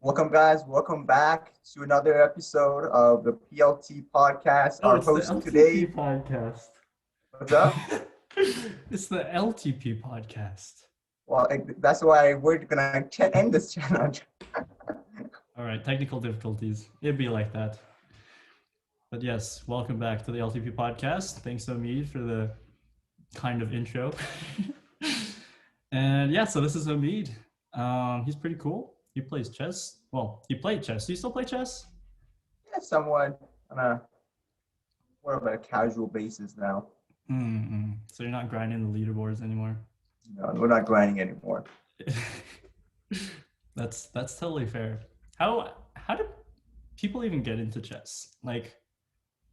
Welcome, guys. Welcome back to another episode of the PLT Podcast. Oh, Our it's the host LTP today, podcast. what's up? It's the LTP podcast. Well, that's why we're gonna end this channel. All right, technical difficulties. It'd be like that. But yes, welcome back to the LTP podcast. Thanks, Omid, for the kind of intro. And yeah, so this is Omid. He's pretty cool. He plays chess. Well, he played chess. Do you still play chess? Yeah, somewhat on a more of a casual basis now. So you're not grinding the leaderboards anymore? No, we're not grinding anymore. That's totally fair. How do people even get into chess? Like,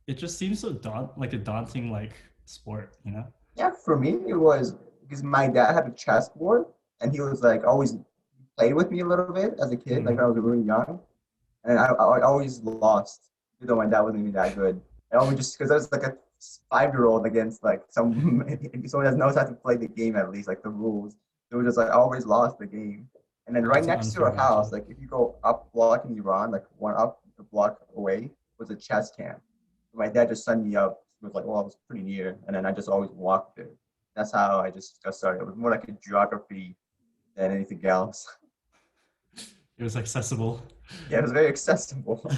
it just seems so like a daunting like sport, you know? Yeah, for me it was because my dad had a chessboard and he was like always played with me a little bit as a kid, like when I was really young, and I always lost, even though my dad wasn't even that good. I only just because I was like a 5-year-old against like someone that knows how to play the game at least, like the rules. It was just like I always lost the game. And then Oh, right that's an next to unfair our house, matchup. like if you go up block in Iran, like one up the block away was a chess camp. My dad just sent me up. It was like, well, I was pretty near, and then I just always walked there. That's how I just got started. It was more like a geography than anything else. It was accessible. Yeah, it was very accessible.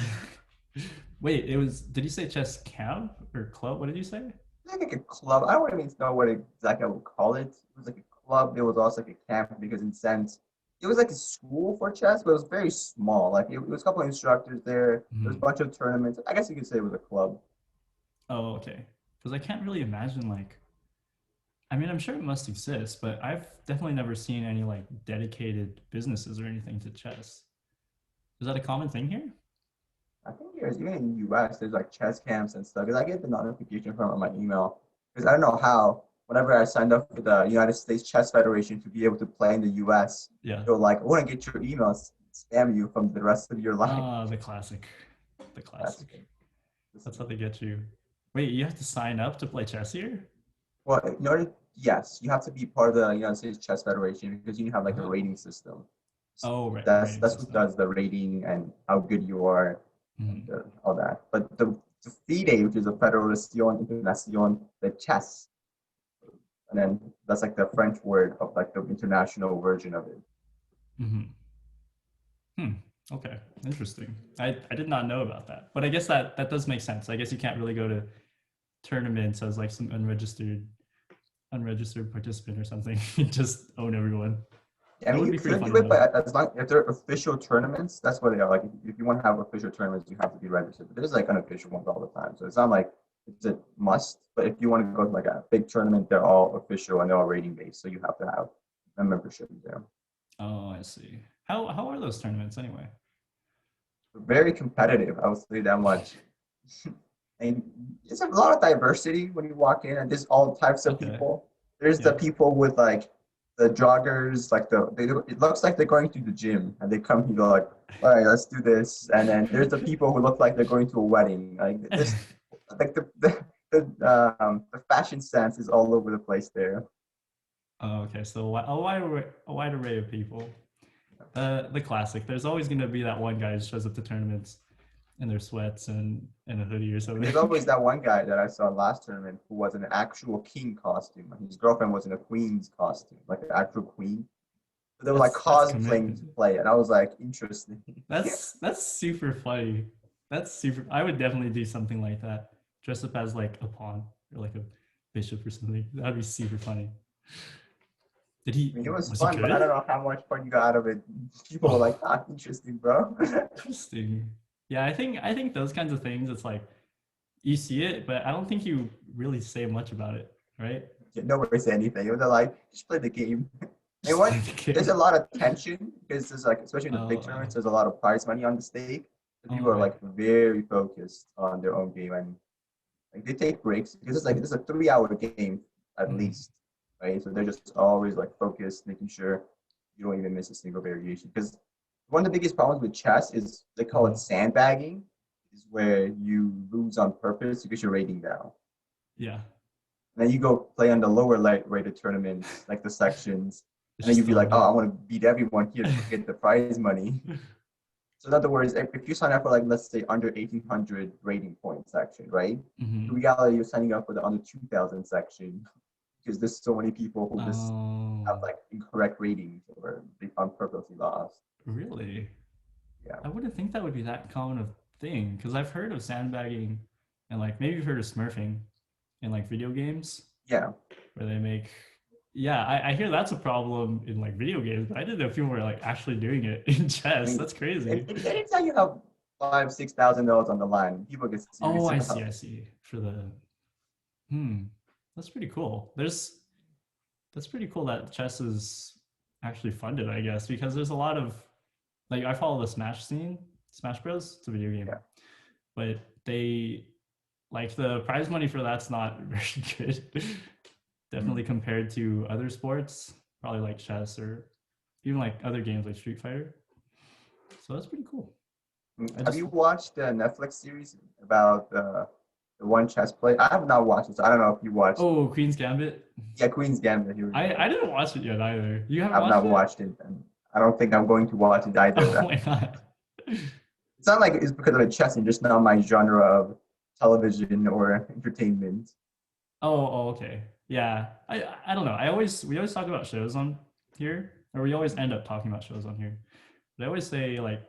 Wait, it was. Did you say chess camp or club? What did you say? Like a club. I don't even know what exactly I would call it. It was like a club. It was also like a camp because in sense, it was like a school for chess, but it was very small. Like it was a couple of instructors there. There was a bunch of tournaments. I guess you could say it was a club. Oh, okay. Because I can't really imagine like. I mean, I'm sure it must exist, but I've definitely never seen any like dedicated businesses or anything to chess. Is that a common thing here? I think there's even in the US, there's like chess camps and stuff. Because I get the notification from on my email. Because I don't know how. Whenever I signed up for the United States Chess Federation to be able to play in the US, Yeah. they're like, I want to get your emails, spam you from the rest of your life. Ah, the classic. The That's classic. That's how they get you. Wait, you have to sign up to play chess here? well, in order, yes, you have to be part of the United States Chess Federation because you have like a Oh. rating system. Oh, right, That's rating that's what system. does the rating and how good you are and Mhm. all that. But the FIDE, which is a Federación Internacional de Chess, and then that's like the French word of like the international version of it. Mhm. Hmm. Okay. Interesting. I did not know about that, but I guess that does make sense. I guess you can't really go to tournaments as like some unregistered participant or something. You just own everyone. I That mean, would you be pretty could do funny it, though. but as long if they're official tournaments, that's what they are. Like, if you want to have official tournaments, you have to be registered. But there's like unofficial ones all the time, so it's not like it's a must. But if you want to go to like a big tournament, they're all official and they're all rating based, so you have to have a membership there. Oh, I see. How are those tournaments anyway? Very competitive, I would say that much. And it's a lot of diversity when you walk in, and there's all types of Okay. people. There's the Yeah. people with like the joggers, like it looks like they're going to the gym, and they come here like, all right, let's do this. And then there's the people who look like they're going to a wedding. Like this, like the fashion sense is all over the place there. Oh, okay. So a wide array of people. The classic. There's always going to be that one guy who shows up to tournaments in their sweats and a hoodie or And something. there's always that one guy that I saw last tournament who was in an actual king costume, and his girlfriend was in a queen's costume, like an actual queen. So they were like That's cosplaying to commitment. play, and I was like, interesting. That's super funny. That's super. I would definitely do something like that. Dress up as like a pawn or like a bishop or something. That'd be super funny. Did I he? mean, it was Was he fun, but I don't good? know how much fun you got out of it. People were like, Oh, ah, interesting, bro. interesting. Yeah, I think those kinds of things. It's like you see it, but I don't think you really say much about it, right? Nobody said anything. It was like, just play the game. And Just play what? the There's a game. lot of tension because there's like, especially in the big Oh, tournaments, there's a lot of prize money on the stake. So oh, people are right. like very focused on their own game, and like they take breaks because it's a 3 hour game at Mhm. least, right? So they're just always like focused, making sure you don't even miss a single variation. Because one of the biggest problems with chess is they call it Mhm. sandbagging, is where you lose on purpose because you're rating down. Yeah, And then you go play on the lower light rated tournaments, like the sections, it's and then just you'd be still a like, oh, bit. I want to beat everyone here to get the prize money. So in other words, if you sign up for like, let's say under 1800 rating point section, right? Mm-hmm. In reality, you're signing up for the under 2000 section because there's so many people who just have Oh, like incorrect ratings or they found purposely lost. really? Yeah. I wouldn't think that would be that common of thing because I've heard of sandbagging and like maybe you've heard of smurfing in like video games Yeah. where they make. Yeah, I hear that's a problem in like video games, but I didn't know people were like actually doing it in I chess. mean, That's crazy. anytime you have $5,000, $6,000 on the line, people get Oh, serious I about it. see. For the that's pretty cool. That's pretty cool that chess is actually funded, I guess, because there's a lot of like I follow the Smash scene, Smash Bros. It's a video game, Yeah. but they like the prize money for that's not very good. Mm. Definitely compared to other sports, probably like chess or even like other games like Street Fighter. So that's pretty cool. I Have just you watched the Netflix series about the one chess player? I have not watched it, so I don't know if you watched. oh Queen's Gambit. Yeah, Queen's Gambit. Here we I go. didn't watch it yet either. You haven't I've watched not it? watched it, and I don't think I'm going to watch it Oh, either. why not? It's not like it's because of the chess and just not my genre of television or entertainment. Okay. Yeah. I don't know. We always talk about shows on here, or we always end up talking about shows on here. But I always say like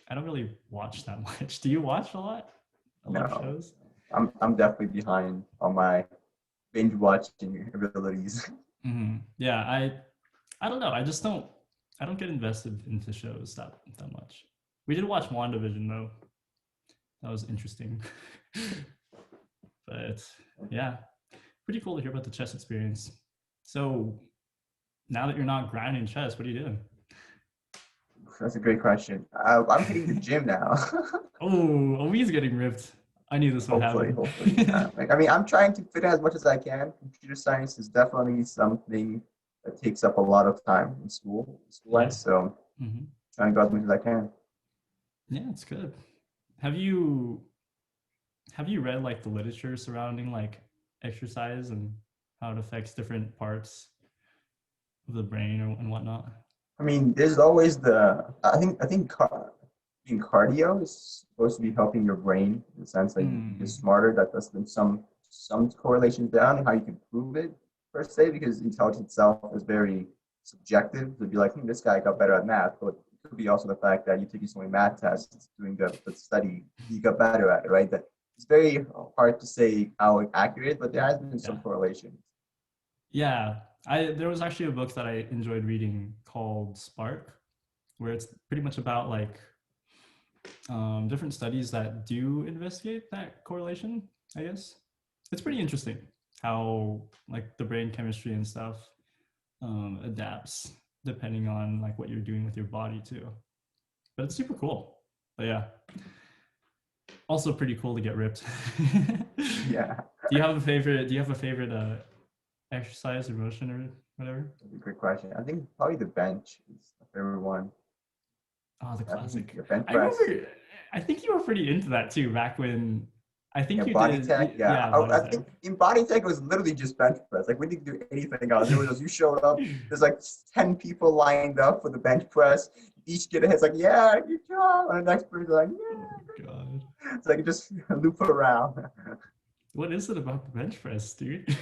I don't really watch that much. Do you watch a lot? A lot of No, shows? I'm definitely behind on my binge watching abilities. Yeah, I don't know. I don't get invested into shows that much. We did watch WandaVision though. That was interesting. But yeah, pretty cool to hear about the chess experience. So now that you're not grinding chess, what are you doing? That's a great question. I'm hitting the gym now. Oh, Omid's getting ripped. I knew this would Hopefully, happen. hopefully, yeah. Like, I mean, I'm trying to fit in as much as I can. Computer science is definitely something that takes up a lot of time in school Yeah. wise. So, hmm trying to go as much as I can. Yeah, it's good. Have you have you read like the literature surrounding like exercise and how it affects different parts of the brain and whatnot? I mean, there's always I think being cardio is supposed to be helping your brain in the sense that you get Mm, smarter. That there's been some correlations down and how you can prove it per se, because intelligence itself is very subjective. To be like, this guy got better at math, but it could be also the fact that you taking so many math tests, doing the study, you got better at it, right? That it's very hard to say how accurate, but there has been yeah. some correlations. Yeah. I there was actually a book that I enjoyed reading called Spark, where it's pretty much about like different studies that do investigate that correlation, I guess. It's pretty interesting how like the brain chemistry and stuff adapts depending on like what you're doing with your body too. But it's super cool. But yeah, also pretty cool to get ripped. Yeah, Do you have a favorite exercise or motion or whatever? that's a great question. I think probably the bench is my favorite one. Oh, the I think classic. the bench I press. remember. I think you were pretty into that too back when. I Yeah, think you body did. tech. Yeah, Yeah, body I tech. think in body tech it was literally just bench press. Like we didn't do anything else. It was just you showed up. There's like 10 people lined up for the bench press. Each get a hit. It's like, yeah, good job. And the next person's like, Oh yeah. my god. It's like just loop around. What is it about the bench press, dude?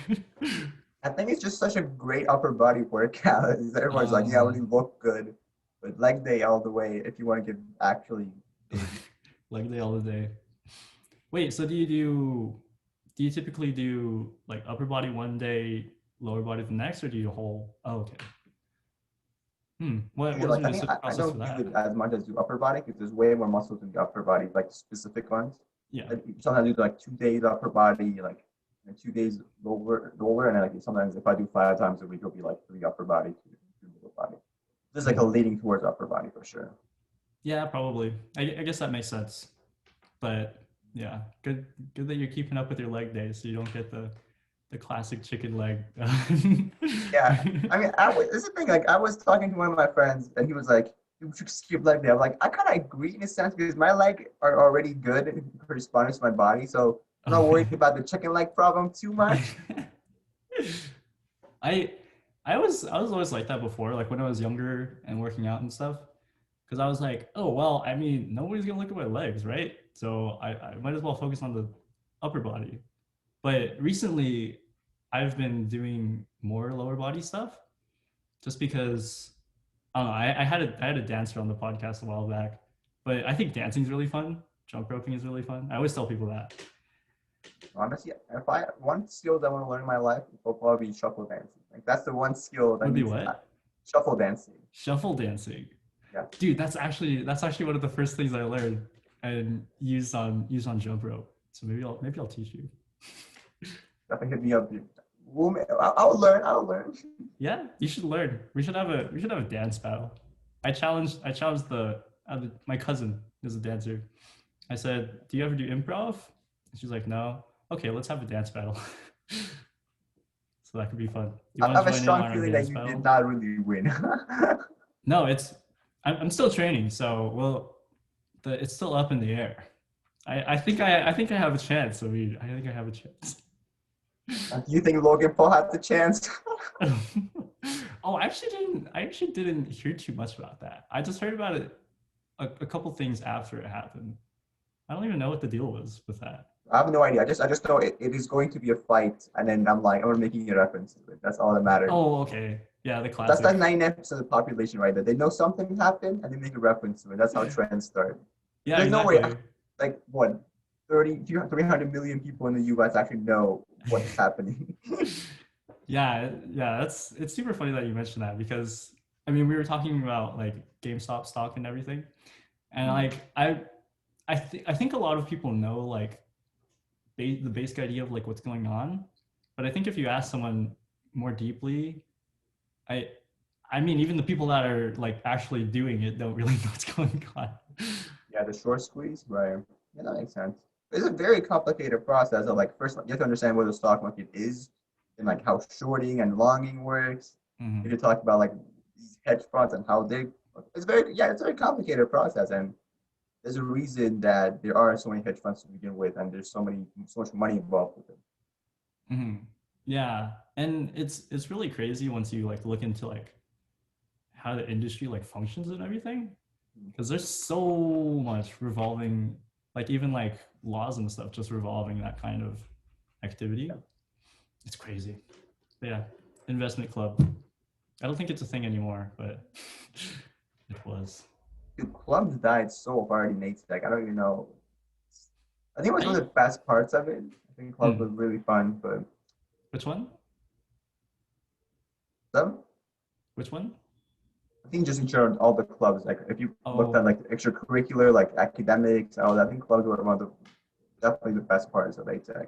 I think it's just such a great upper body workout. Everyone's like, yeah, I really look good, but leg day all the way if you want to get actually big. Leg day all the day. Wait, so do you typically do like upper body one day, lower body the next, or do you whole? Oh, okay. What is Like your I think I process for don't do that? it as much as do upper body because there's way more muscles in the upper body, like specific ones. Yeah. Like sometimes I do like 2 days upper body, like and 2 days lower, and then like sometimes if I do 5 times a week, it'll be like 3 upper body, two middle body. There's like a leaning towards upper body for sure. Yeah, probably. I guess that makes sense. But yeah, good that you're keeping up with your leg days so you don't get the classic chicken leg. Yeah, I mean, this is the thing. Like, I was talking to one of my friends, and he was like, "You should skip leg day." I'm like, I kind of agree in a sense because my leg are already good and corresponding to my body, so I'm not worried about the chicken leg problem too much. I I was always like that before, like when I was younger and working out and stuff. because I was like, oh well, I mean, nobody's gonna look at my legs, right? So I might as well focus on the upper body. But recently, I've been doing more lower body stuff, just because I don't know. I had a dancer on the podcast a while back, but I think dancing is really fun. Jump roping is really fun. I always tell people that. Honestly, if I one skill that I want to learn in my life, it will probably be shuffle dancing. Like that's the one skill that Would be needs what? shuffle dancing. Shuffle dancing. Yeah, Dude, that's actually one of the first things I learned and used on jump rope. So maybe I'll teach you. definitely hit me up, dude. I'll learn. I'll learn. Yeah, you should learn. We should have a dance battle. I challenged my cousin is a dancer. I said, "Do you ever do improv?" And she's like, "No." Okay, let's have a dance battle. So that could be fun. You I want have to a join in strong on our feeling that dance you did battle? not really win. No, I'm still training, so it's still up in the air. I think I have a chance. I mean, I think I have a chance. Do you think Logan Paul had the chance? Oh, I actually didn't hear too much about that. I just heard about it a couple things after it happened. I don't even know what the deal was with that. I have no idea. I just know it is going to be a fight, and then I'm like, I'm making a reference to it. That's all that matters. Oh, okay. Yeah, the That's like classic. 99% of the population right there. They know something happened, and they make a reference to it. That's how trends start. Yeah, There's no way, exactly. like, what, 300 million people in the US actually know what's happening. Yeah, it's super funny that you mentioned that because I mean we were talking about like GameStop stock and everything, and like I think a lot of people know like the basic idea of like what's going on, but I think if you ask someone more deeply, I I mean even the people that are like actually doing it don't really know what's going on. Yeah, the short squeeze, right? Yeah, that makes sense. It's a very complicated process of like first you have to understand what the stock market is and like how shorting and longing works. If Hmm. you talk about like these hedge funds and how they it's a very complicated process and there's a reason that there are so many hedge funds to begin with and there's so much money involved with it. Hmm. Yeah, and it's really crazy once you like look into like how the industry like functions and everything, because there's so much revolving, like even like laws and stuff just revolving that kind of activity. Yeah. It's crazy. But yeah, investment club. I don't think it's a thing anymore, but it was. Dude, clubs died so hard in ATEC. I don't even know. I think it was one I of the best parts of it. I think clubs was hmm, really fun, but which one? some Which one? I think just in general, all the clubs, like if you looked at Oh like extracurricular, like academics, all that, I think clubs were one of the definitely the best parts of ATEC.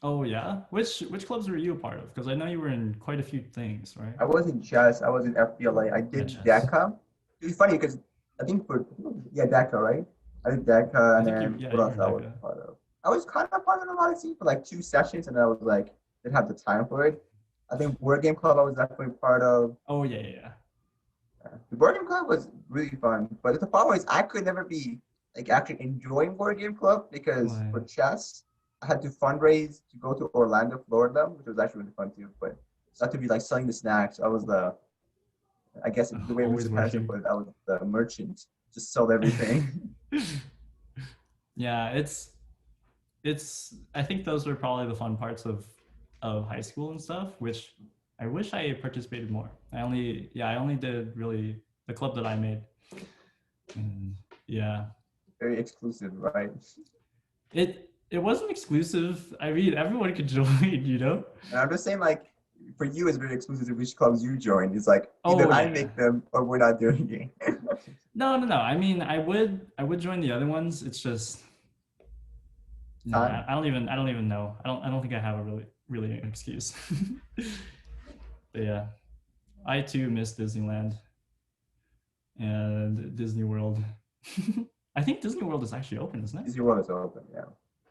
oh yeah. Which clubs were you a part of? Because I know you were in quite a few things, right? I was in chess, I was in FBLA, I Yeah, did chess. DECA. It's funny because I think for yeah DECA, right? I did DECA, I and think then yeah what you were else in I was DECA. part of? I was kind of part of the Odyssey for like 2 sessions, and then I was like didn't have the time for it. I think Board Game Club I was definitely part of. Oh yeah. The board game club was really fun, but the problem is I could never be like actually enjoying board game club because Why? for chess I had to fundraise to go to Orlando, Florida, which was actually really fun too. But so I had to be like selling the snacks. I was the I guess the way Always Mr. Patterson working. put it, I was the merchant, just sold everything. Yeah, it's I think those were probably the fun parts of high school and stuff, which I wish I participated more. I only did really the club that I made. And yeah. Very exclusive, right? It wasn't exclusive. I mean, everyone could join. And I'm just saying like for you it's very exclusive to which clubs you join. It's like Oh either I yeah. make them or we're not doing it. No. I mean, I would join the other ones. It's just Time. nah, I don't even know. I don't think I have a really an excuse. But yeah, I too miss Disneyland and Disney World. I think Disney World is actually open, isn't it? Disney World is open, yeah.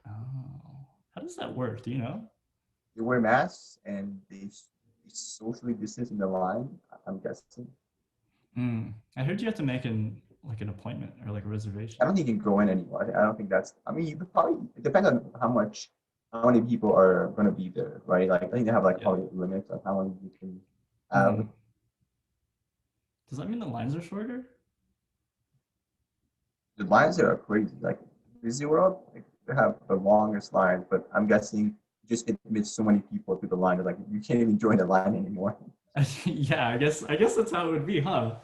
Oh, how does that work? Do you know? They wear masks and they socially distance in the line. I'm guessing. I heard you have to make an appointment or like a I reservation. don't think you can go in anymore. I don't think that's. I mean, you could probably. It depends on how many people are going to be there, right? Like I think they have like Yeah. probably limits on how many you can have. Hmm. Does that mean the lines are shorter? The lines there are crazy. Like Disney World, like, they have the longest lines, but I'm guessing you just admit so many people to the line that like you can't even join the line anymore. Yeah, I guess that's how it would be, huh?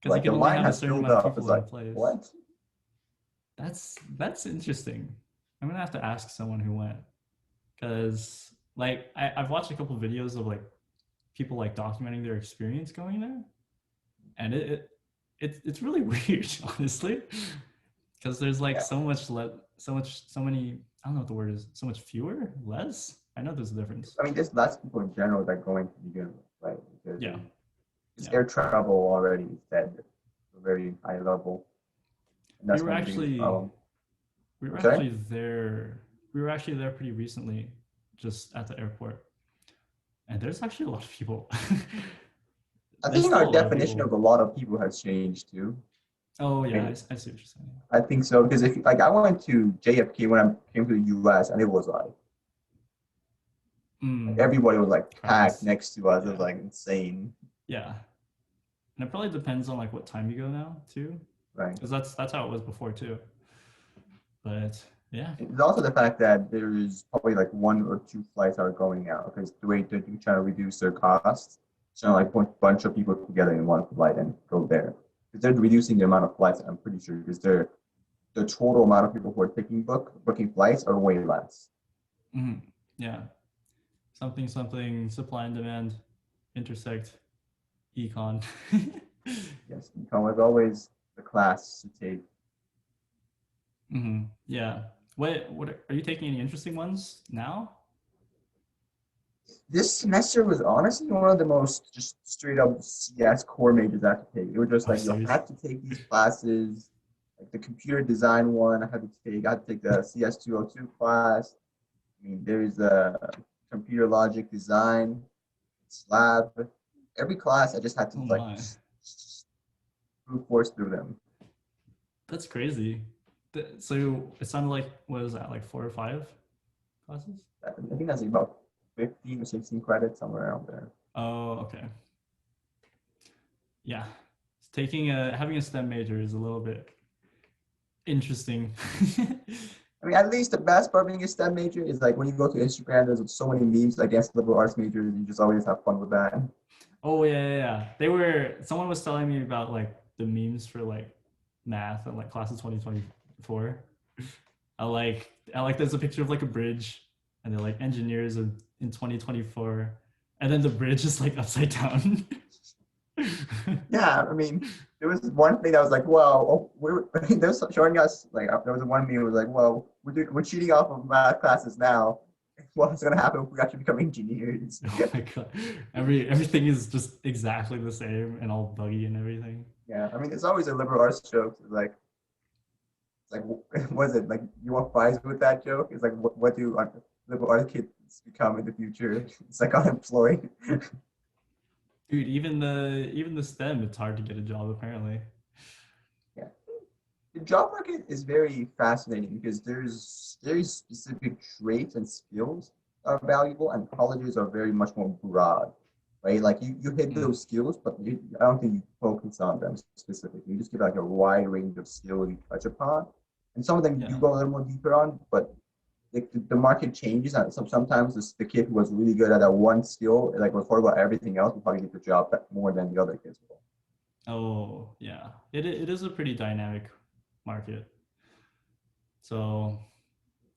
Because you Like can the only line have a has certain filled amount of up. It's people in a like place. what? That's interesting. I'm gonna have to ask someone who went, because like I've watched a couple of videos of like people like documenting their experience going there, and it's really weird, honestly, because there's like Yeah. so many. I don't know what the word is. So much fewer, less. I know there's a difference. I mean, there's less people in general that go into begin with, right? Because Yeah, it's yeah. air travel already is dead at a very high level, and We that's were one of the biggest actually problems. we were I'm sorry. actually there. We were actually there pretty recently, just at the airport, and there's actually a lot of people. I There's think our still a lot of definition of people. a lot of people has changed too. Oh yeah, Right? I see what you're saying. I think so because if like I went to JFK when I came to the US and it was like Mm, everybody was like packed crowds. next to us. It was Yeah, like insane, yeah, and it probably depends on like what time you go now too, right? because that's how it was before too. But yeah, It's also the fact that there is probably like one or two flights are going out because the way they're trying to reduce their costs, so like put a bunch of people together in one flight and go there. Because they're reducing the amount of flights, I'm pretty sure, because the total amount of people who are booking flights are way less. mm, yeah, something supply and demand intersect econ. Yes, econ was always the class to take. Yeah. What are you taking any interesting ones now? This semester was honestly one of the most just straight up CS core majors I had to take. It was just Oh, like you serious? have to take these classes, like the computer design one. I had to take the CS 202 class. I mean, there's a computer logic design, lab. Every class I just had to Oh like my, brute force through them. that's crazy. So it sounded like, what was that, like 4 or 5 classes? I think that's about 15 or 16 credits somewhere around there. Oh, okay. Yeah, taking a having a STEM major is a little bit interesting. I mean, at least the best part of being a STEM major is like when you go to Instagram, there's so many memes against liberal arts majors. You just always have fun with that. Oh yeah. They were. Someone was telling me about like the memes for like math and like class of 2024. I like there's a picture of like a bridge, and they're like engineers in 2024, and then the bridge is like upside down. Yeah, I mean, there was one thing that was like, well, oh, they was showing us like there was one meme was like, well, we're cheating off of math classes now. What's gonna happen if we actually become engineers? Oh my god, everything is just exactly the same and all buggy and everything. Yeah, I mean, it's always a liberal arts joke. It's like, was it like you want fries with that joke? It's like, what do liberal arts kids become in the future? It's like unemployed. Dude, even the STEM, it's hard to get a job apparently. Yeah. The job market is very fascinating because there's very specific traits and skills are valuable, and colleges are very much more broad, right? Like you hit Mm, those skills, but I don't think you focus on them specifically. You just get like a wide range of skills you touch upon, and some of them you yeah. go a little more deeper on, but the market changes, and sometimes the kid who was really good at that one skill, like was horrible at everything else, will probably get the job more than the other kids will. Oh yeah. It is a pretty dynamic market. So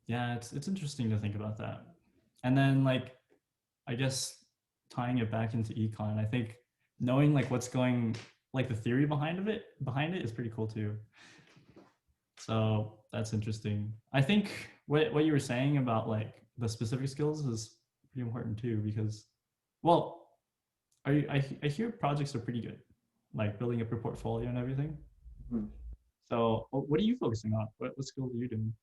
yeah, it's interesting to think about that. And then like I guess tying it back into econ, I think knowing like what's going like the theory behind it is pretty cool too. So that's interesting. I think what you were saying about like the specific skills is pretty important too because well, I hear projects are pretty good, like building up your portfolio and everything. Hmm. So what are you focusing on? What skills are you doing?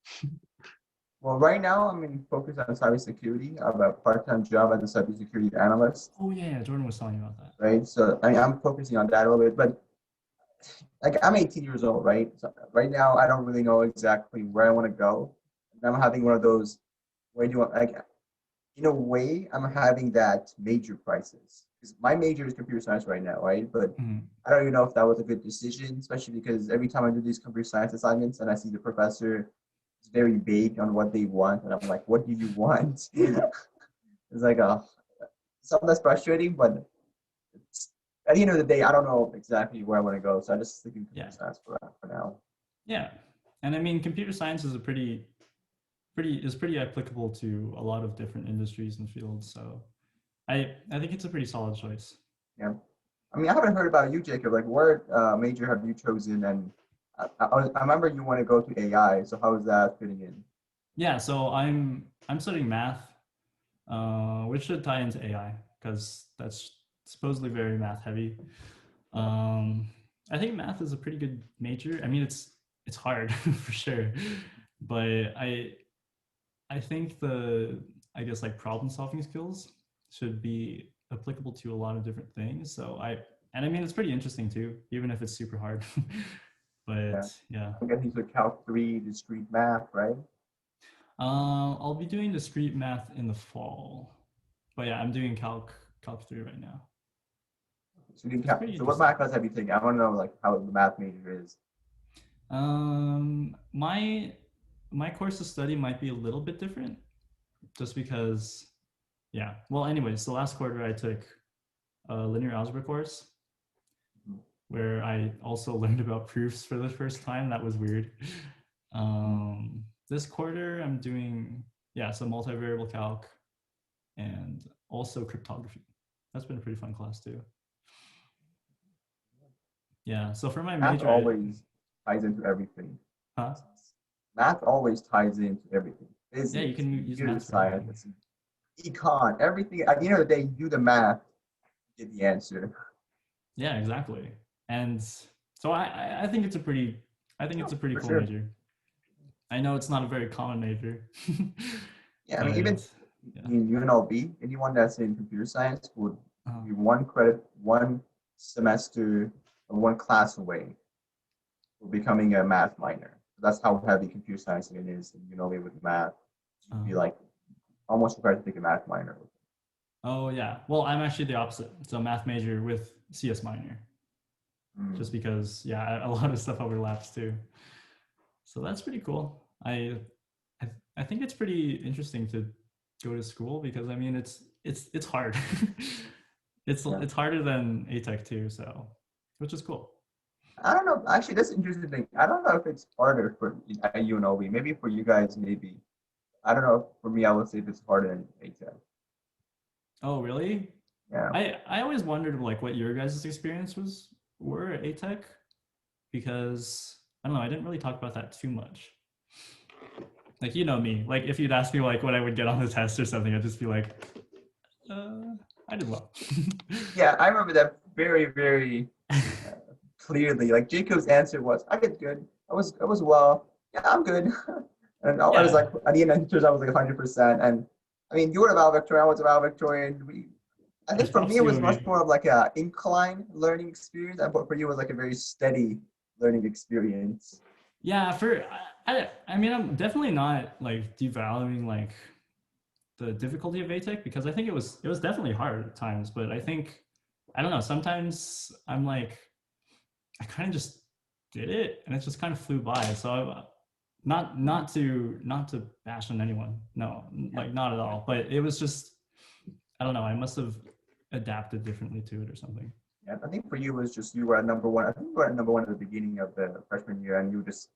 Well, right now I'm focused on cybersecurity. I have a part-time job as a cybersecurity analyst, Oh yeah, Jordan was telling me about that. right? So I'm focusing on that a little bit, but like I'm 18 years old, right? So right now I don't really know exactly where I want to go. And I'm having one of those, where do you want, like, in a way, I'm having that major crisis because my major is computer science right now, right? But Mhm. I don't even know if that was a good decision, especially because every time I do these computer science assignments and I see the professor is very vague on what they want, and I'm like, what do you want? It's like something that's frustrating, but it's, at the end of the day, I don't know exactly where I want to go, so I just stick in Yeah. computer science for now. Yeah. And I mean, computer science is a pretty applicable to a lot of different industries and fields. So I think it's a pretty solid choice. Yeah. I mean, I haven't heard about you, Jacob. Like, what major have you chosen? And I remember you want to go to AI. So how is that fitting in? Yeah, so I'm studying math, which should tie into AI because that's supposedly very math heavy. Yeah. Um, I think math is a pretty good major. I mean, it's hard for sure, but I think I guess like problem solving skills should be applicable to a lot of different things. And I mean it's pretty interesting too, even if it's super hard. Yeah. But yeah, I'm guessing so Calc 3, discrete math, right? I'll be doing discrete math in the fall. But yeah, I'm doing Calc 3 right now. So, you It's can, pretty so what interesting. math class have you taken? I want to know like how the math major is. My course of study might be a little bit different, just because yeah. Well, anyways, the last quarter I took a linear algebra course Mhm. where I also learned about proofs for the first time. That was weird. Mhm. This quarter, I'm doing, yeah, some multivariable calc and also cryptography. That's been a pretty fun class too. Yeah. So for my Math major, always ties into everything. huh? Math always ties into everything. Yeah, you Physics, can use computer math for everything. science, econ, everything. At the end of the day, you do the math, you get the answer. Yeah, exactly. And so I think it's a pretty, I think it's No, a pretty for cool sure. major. I know it's not a very common major, Yeah, I mean, even but yeah. in UNLV, anyone that's in computer science would Uh, be one credit, one semester, or one class away from becoming a math minor. That's how heavy computer science even is. And UNLV with math, you'd be uh, like almost required to take a math minor. oh yeah. Well, I'm actually the opposite. So math major with CS minor, just Mm. because yeah, a lot of stuff overlaps too. So that's pretty cool. I think it's pretty interesting to go to school because I mean it's hard. Yeah. It's harder than ATech too, so which is cool. I don't know. Actually, that's interesting thing. I don't know if it's harder for at UNLV. Maybe for you guys, maybe. I don't know. For me, I would say it's harder than ATEC. Oh really? Yeah. I always wondered like what your guys' experience were at ATech because I don't know, I didn't really talk about that too much. Like you know me, like if you'd ask me like what I would get on the test or something, I'd just be like, uh, I did well. Yeah, I remember that very, very uh, clearly. Like Jacob's answer was, "I did good. I was well. Yeah, I'm good." And I was Yeah, like, at the end, it turns out I was like 100%. And I mean, you were a valedictorian, I was a valedictorian. I that's think for props me, it to you, was much Omid. more of like a incline learning experience, but for you, it was like a very steady learning experience. Yeah, I mean I'm definitely not like devaluing like the difficulty of ATEC because I think it was definitely hard at times, but I think I don't know, sometimes I'm like I kind of just did it and it just kind of flew by. So not to bash on anyone. No, Yeah. like not at all, but it was just I don't know, I must have adapted differently to it or something. Yeah, I think for you it was just you were at number one. I think you were at number one at the beginning of the freshman year, and you just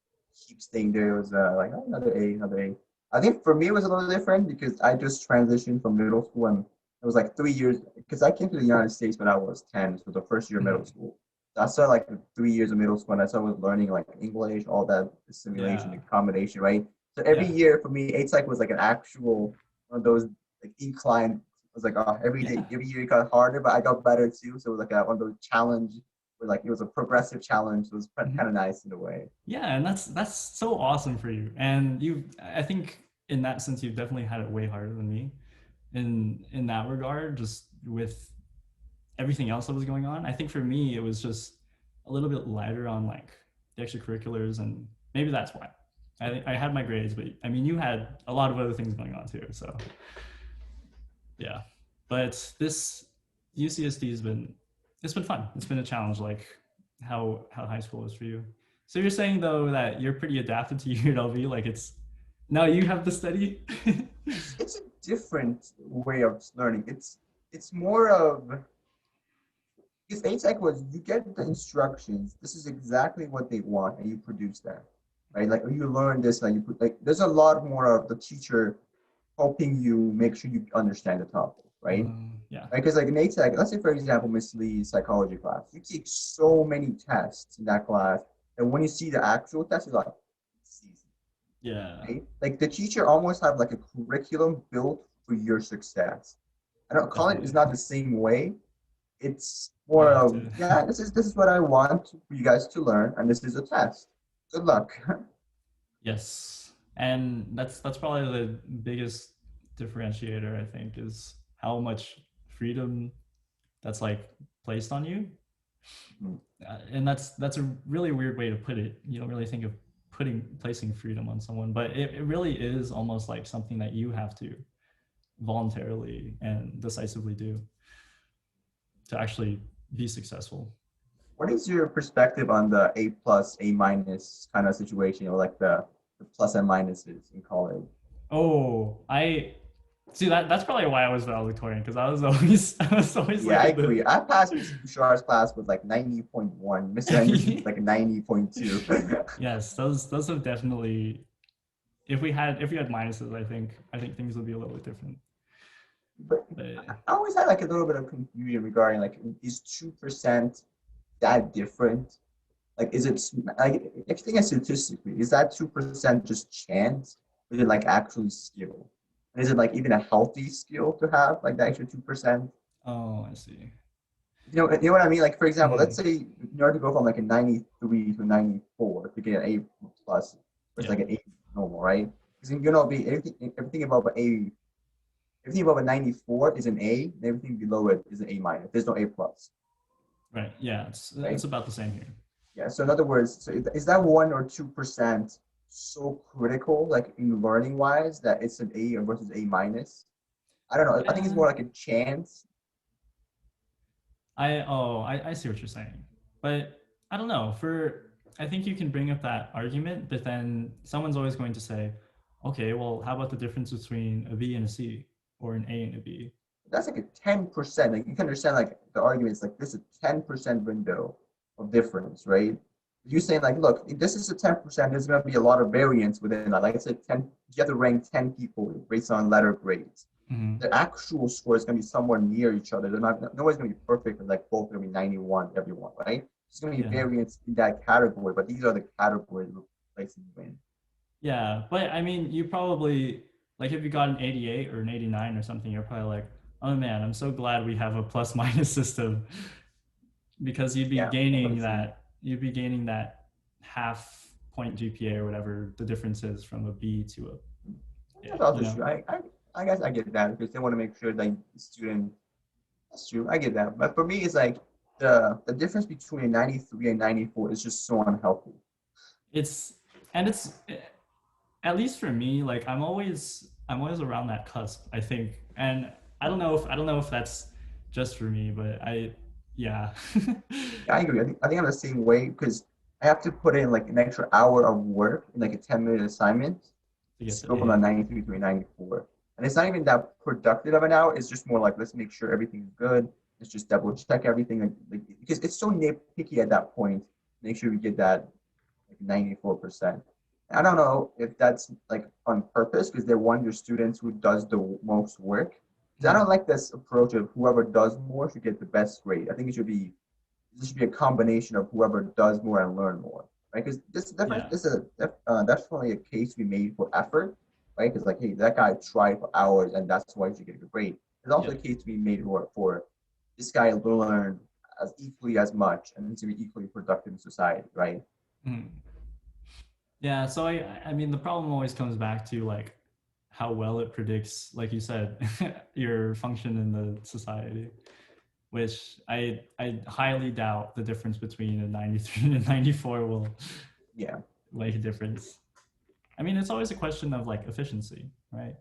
keep staying there. It was like oh, another A, another A. I think for me it was a little different because I just transitioned from middle school, and it was like 3 years because I came to the United States when I was 10, so the first year of middle Mhm. school. So I started like the 3 years of middle school, and I started learning like English, all that assimilation, Yeah. accommodation, right? So every Yeah. year for me, ATEC was like an actual one of those like incline was like every day, Yeah. every year it got harder, but I got better too. So it was like one of those challenge where like it was a progressive challenge. So it was kind Mhm. of nice in a way. Yeah, and that's so awesome for you. And I think in that sense you've definitely had it way harder than me in that regard, just with everything else that was going on. I think for me it was just a little bit lighter on like the extracurriculars and maybe that's why. I had my grades, but I mean you had a lot of other things going on too. So yeah. But UCSD it's been fun. It's been a challenge, like how high school is for you. So you're saying though that you're pretty adapted to UNLV, like it's now you have to study. It's a different way of learning. It's more of because ATech was you get the instructions. This is exactly what they want, and you produce that, right? Like you learn this, like you put like there's a lot more of the teacher helping you make sure you understand the topic, right? Yeah. Right? Because like in ATech, let's say for example, Miss Lee's psychology class, you take so many tests in that class, and when you see the actual test, you're like, it's easy, Yeah. right? Like the teacher almost have like a curriculum built for your success. I don't college is Definitely. not the same way. It's You more have of to. yeah, this is what I want for you guys to learn, and this is a test. Good luck. Yes. And that's probably the biggest differentiator, I think, is how much freedom that's like placed on you. And that's a really weird way to put it. You don't really think of placing freedom on someone, but it really is almost like something that you have to voluntarily and decisively do to actually be successful. What is your perspective on the A plus, A minus kind of situation, or like the plus and minuses in college? Oh, I see that's probably why I was valedictorian, because I was always Yeah, like I in agree. the I passed Mr. Bouchard's class with like 90.1. Mr. Henderson's like 90.2. yes, those have definitely, if we had minuses, I think things would be a little bit different. But But I always had like a little bit of confusion regarding like is 2% that different? Like, is it like if you think of statistically, is that 2% just chance? Or is it like actually skill? And is it like even a healthy skill to have like the extra 2%? oh, I see. You know what I mean? Like for example, let's Mhm. say in order to go from like a 93 to 94 to get an A plus versus Yeah, like an A normal, right? Because be everything above an A, everything above a 94 is an A, and everything below it is an A minus. There's no A plus, right. Yeah, it's right? about the same here. Yeah. So in other words, so is that 1 or 2% so critical, like in learning wise, that it's an A versus A minus? I don't know. I think it's Yeah, more like a chance. I see what you're saying, but I don't know. I think you can bring up that argument, but then someone's always going to say, okay, well, how about the difference between a B and a C, or an A and a B? That's like a 10%. Like you can understand like the arguments like this is a 10% window of difference, right? You saying like, look, if this is a 10%, there's gonna be a lot of variance within that. Like I said, 10, you have to rank 10 people based on letter grades. Mm-hmm. The actual score is gonna be somewhere near each other. They're not nobody's gonna be perfect and like both gonna be 91, everyone, right? There's gonna be Yeah. variance in that category, but these are the categories we're placing you in. Yeah, but I mean, you probably, like, if you got an 88 or an 89 or something, you're probably like, oh man, I'm so glad we have a plus minus system, because Yeah, that's you'd be gaining that half point GPA or whatever the difference is from a B to a, yeah, also true. I guess I get that because they want to make sure that the student. That's true. I get that. But for me, it's like the difference between a 93 and 94 is just so unhealthy. it's, and it's, at least for me, like I'm always around that cusp, I think. And I don't know if that's just for me, but yeah. Yeah, I agree. I think I'm the same way because I have to put in like an extra hour of work in like a 10-minute assignment To get to the go from a A. 93 to a 94. And it's not even that productive of an hour. It's just more like let's make sure everything's good. Let's just double check everything, because it's so nitpicky at that point. Make sure we get that like 94%. I don't know if that's like on purpose because they want your students who does the most work. I don't Mhm. like this approach of whoever does more should get the best grade. I think it should be a combination of whoever does more and learn more, right? Because Yeah. this is definitely a case we made for effort, right? Because like, hey, that guy tried for hours and that's why you should get a good grade. There's also a Yep. case we made for this guy learned as equally as much and to be equally productive in society, right? Mhm. Yeah. So I mean, the problem always comes back to like how well it predicts, like you said, your function in the society, which I highly doubt the difference between a 93 and a 94 will Yeah. make a difference. I mean, it's always a question of like efficiency, right?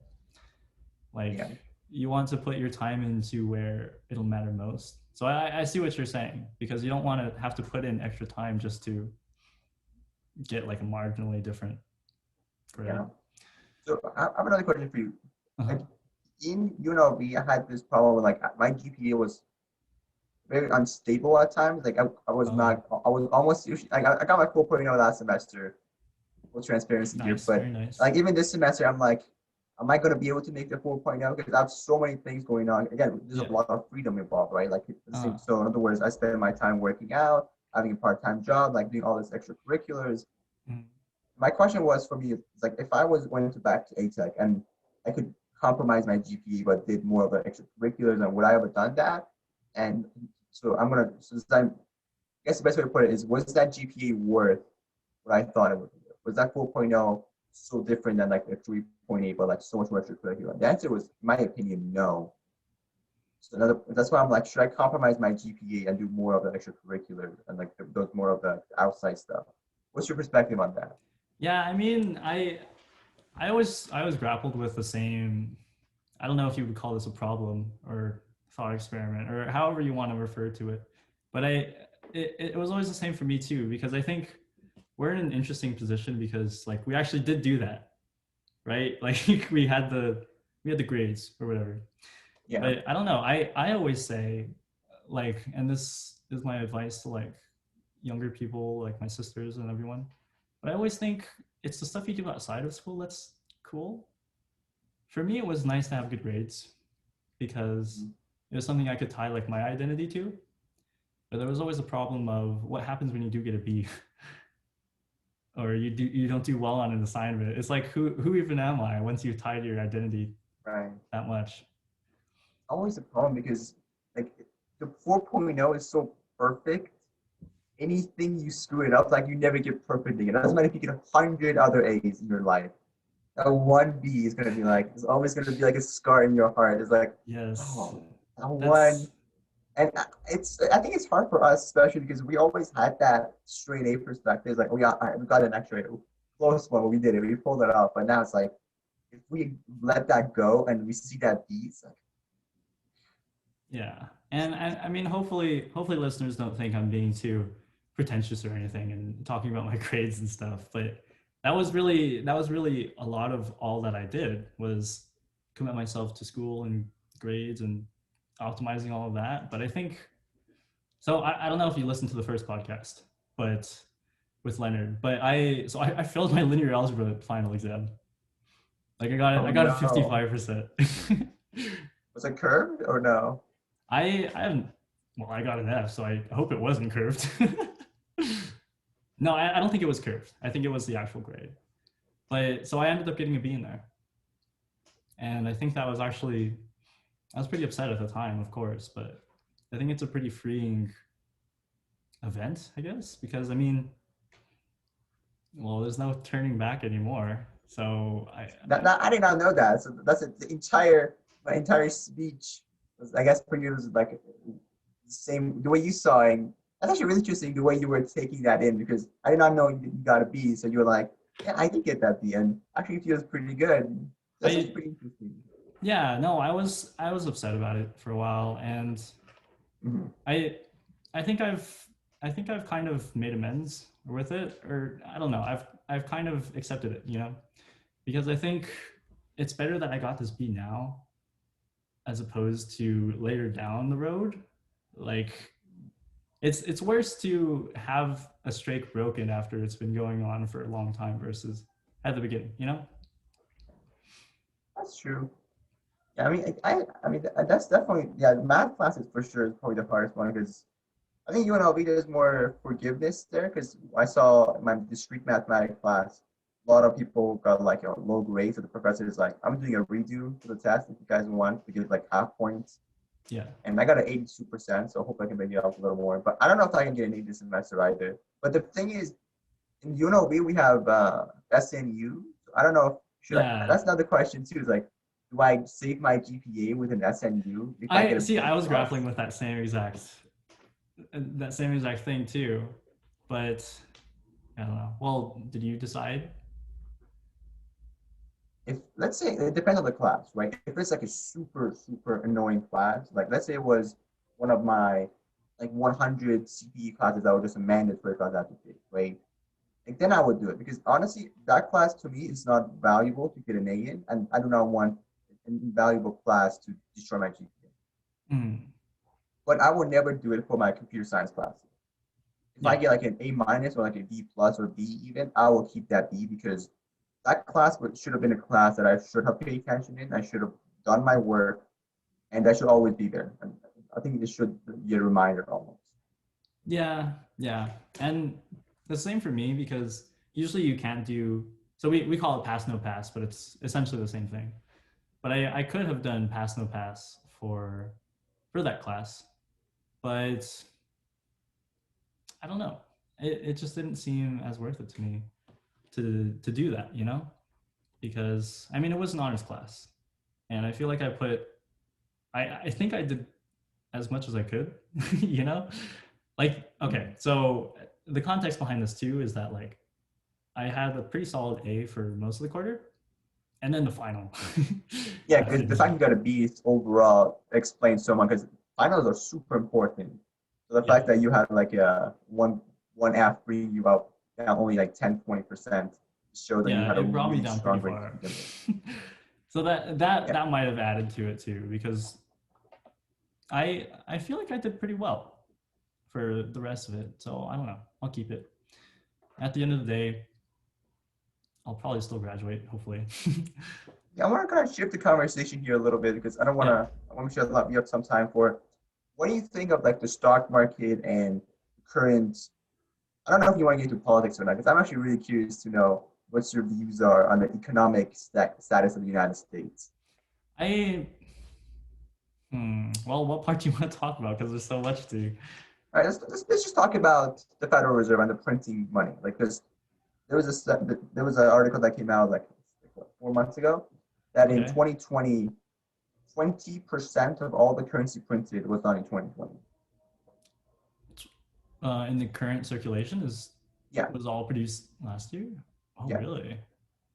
Like Yeah. you want to put your time into where it'll matter most. So I see what you're saying, because you don't want to have to put in extra time just to get like a marginally different grade. Yeah. So I have another question for you. Uh-huh. Like in UNLV, I had this problem with like my GPA was very unstable at times. Like I was Oh, not, I was almost, like I got my 4.0 last semester, full transparency here. nice, But very nice. like even this semester, I'm like, am I going to be able to make the 4.0? Because I have so many things going on. Again, there's Yeah. a lot of freedom involved, right? Like the Uh, same. So in other words, I spend my time working out, having a part-time job, like doing all this extracurriculars. mm, My question was for me, it's like if I was going to back to ATech and I could compromise my GPA but did more of the extracurriculars, and would I have done that? And so I'm gonna, so I guess the best way to put it is, was that GPA worth what I thought it would be? Was that 4.0 so different than like the 3.8, but like so much more extracurricular? The answer was, in my opinion, no. So that's why I'm like, should I compromise my GPA and do more of the extracurricular and like those more of the outside stuff? What's your perspective on that? yeah, I mean, I always grappled with the same. I don't know if you would call this a problem or thought experiment or however you want to refer to it, but it was always the same for me too, because I think we're in an interesting position because like we actually did do that, right? Like we had the grades or whatever. Yeah. But I don't know. I always say, like, and this is my advice to like younger people, like my sisters and everyone. But I always think it's the stuff you do outside of school that's cool. For me, it was nice to have good grades because it was something I could tie like my identity to. But there was always a problem of what happens when you do get a B or you don't do well on an assignment. It's like who even am I once you've tied your identity Right. that much? Always a problem because like the 4.0 is so perfect. Anything you screw it up, like you never get perfect again. It doesn't matter if you get 100 other A's in your life. A 1B is gonna be like, it's always gonna be like a scar in your heart. It's like, Yes, oh, that one. that's And I think it's hard for us, especially because we always had that straight A perspective. Like, oh yeah, we got an extra close one, but we did it. We pulled it off. But now it's like, if we let that go and we see that B, it's like, yeah. And I mean, hopefully listeners don't think I'm being too pretentious or anything and talking about my grades and stuff. But that was really a lot of all that I did was commit myself to school and grades and optimizing all of that. But I think so. I don't know if you listened to the first podcast, but with Leonard, but I failed my linear algebra final exam. Like oh I got a no. 55%. Was it curved or no? I haven't. Well, I got an F, so I hope it wasn't curved. No, I don't think it was curved. I think it was the actual grade. But so I ended up getting a B in there, and I think that was actually I was pretty upset at the time, of course, but I think it's a pretty freeing event, I guess, because I mean, well, there's no turning back anymore. So I did not know that. So that's the entire my entire speech was, I guess, for you was like the same the way you saw it. That's actually really interesting the way you were taking that in because I did not know you got a B. So you were like, yeah, I did get that B, and actually it feels pretty good. That's actually I pretty interesting. yeah, no, I was upset about it for a while, and Mm-hmm. I I think I've kind of made amends with it, or I don't know. I've kind of accepted it, because I think it's better that I got this B now as opposed to later down the road. Like it's worse to have a streak broken after it's been going on for a long time versus at the beginning. That's true. Yeah, I mean that's definitely yeah. Math classes for sure is probably the hardest one because I think UNLV there's more forgiveness there because I saw in my discrete mathematics class, a lot of people got like low grades. So the professor is like, I'm doing a redo for the test if you guys want to get like half points. Yeah. And I got an 82%, so I hope I can maybe up a little more. But I don't know if I can get an A this semester either. But the thing is, in UNLV we have SNU. So I don't know if should I. Yeah. That's another question too. Is like, do I save my GPA with an SNU if I get I a see B I was plus? grappling with that same exact thing too. But I don't know. Well, did you decide? if let's say it depends on the class, right? If it's like a super super annoying class, like let's say it was one of my like 100 CPE classes that were just a mandatory class I had to take, right? Like then I would do it because honestly, that class to me is not valuable to get an A in, and I do not want an invaluable class to destroy my GPA. Mm. But I would never do it for my computer science classes. If I Yeah. get like an A minus or like a B plus or B even, I will keep that B because that class should have been a class that I should have paid attention in. I should have done my work, and that should always be there. And I think this should be a reminder almost. Yeah, yeah. And the same for me because usually you can't do so we call it pass no pass, but it's essentially the same thing. But I could have done pass no pass for that class, but I don't know. It just didn't seem as worth it to me to do that, you know? Because I mean it was an honors class. And I feel like I think I did as much as I could, you know? Like, okay, so the context behind this too is that like I had a pretty solid A for most of the quarter, and then the final. Yeah, I because the didn't fact do. you got a B overall explains so much because finals are super important. So the Yeah, fact that you had like a one F bring you up down only like 10-20% show that you yeah, had a it brought me really down pretty strong grade to far. begin with. So that Yeah. that might have added to it too, because I feel like I did pretty well for the rest of it. So I don't know. I'll keep it. At the end of the day, I'll probably still graduate, hopefully. Yeah, I want to kind of shift the conversation here a little bit because Yeah. I want to make sure that we have some time for what do you think of like the stock market and current, I don't know if you want to get into politics or not, because I'm actually really curious to know what your views are on the economic status of the United States. I well, what part do you want to talk about? Because there's so much to. All right, let's just talk about the Federal Reserve and the printing money. Like, because there was an article that came out like what, 4 months ago that in Okay. 2020, 20% of all the currency printed was done in 2020. In the current circulation is Yeah, was all produced last year. Oh, yeah. really?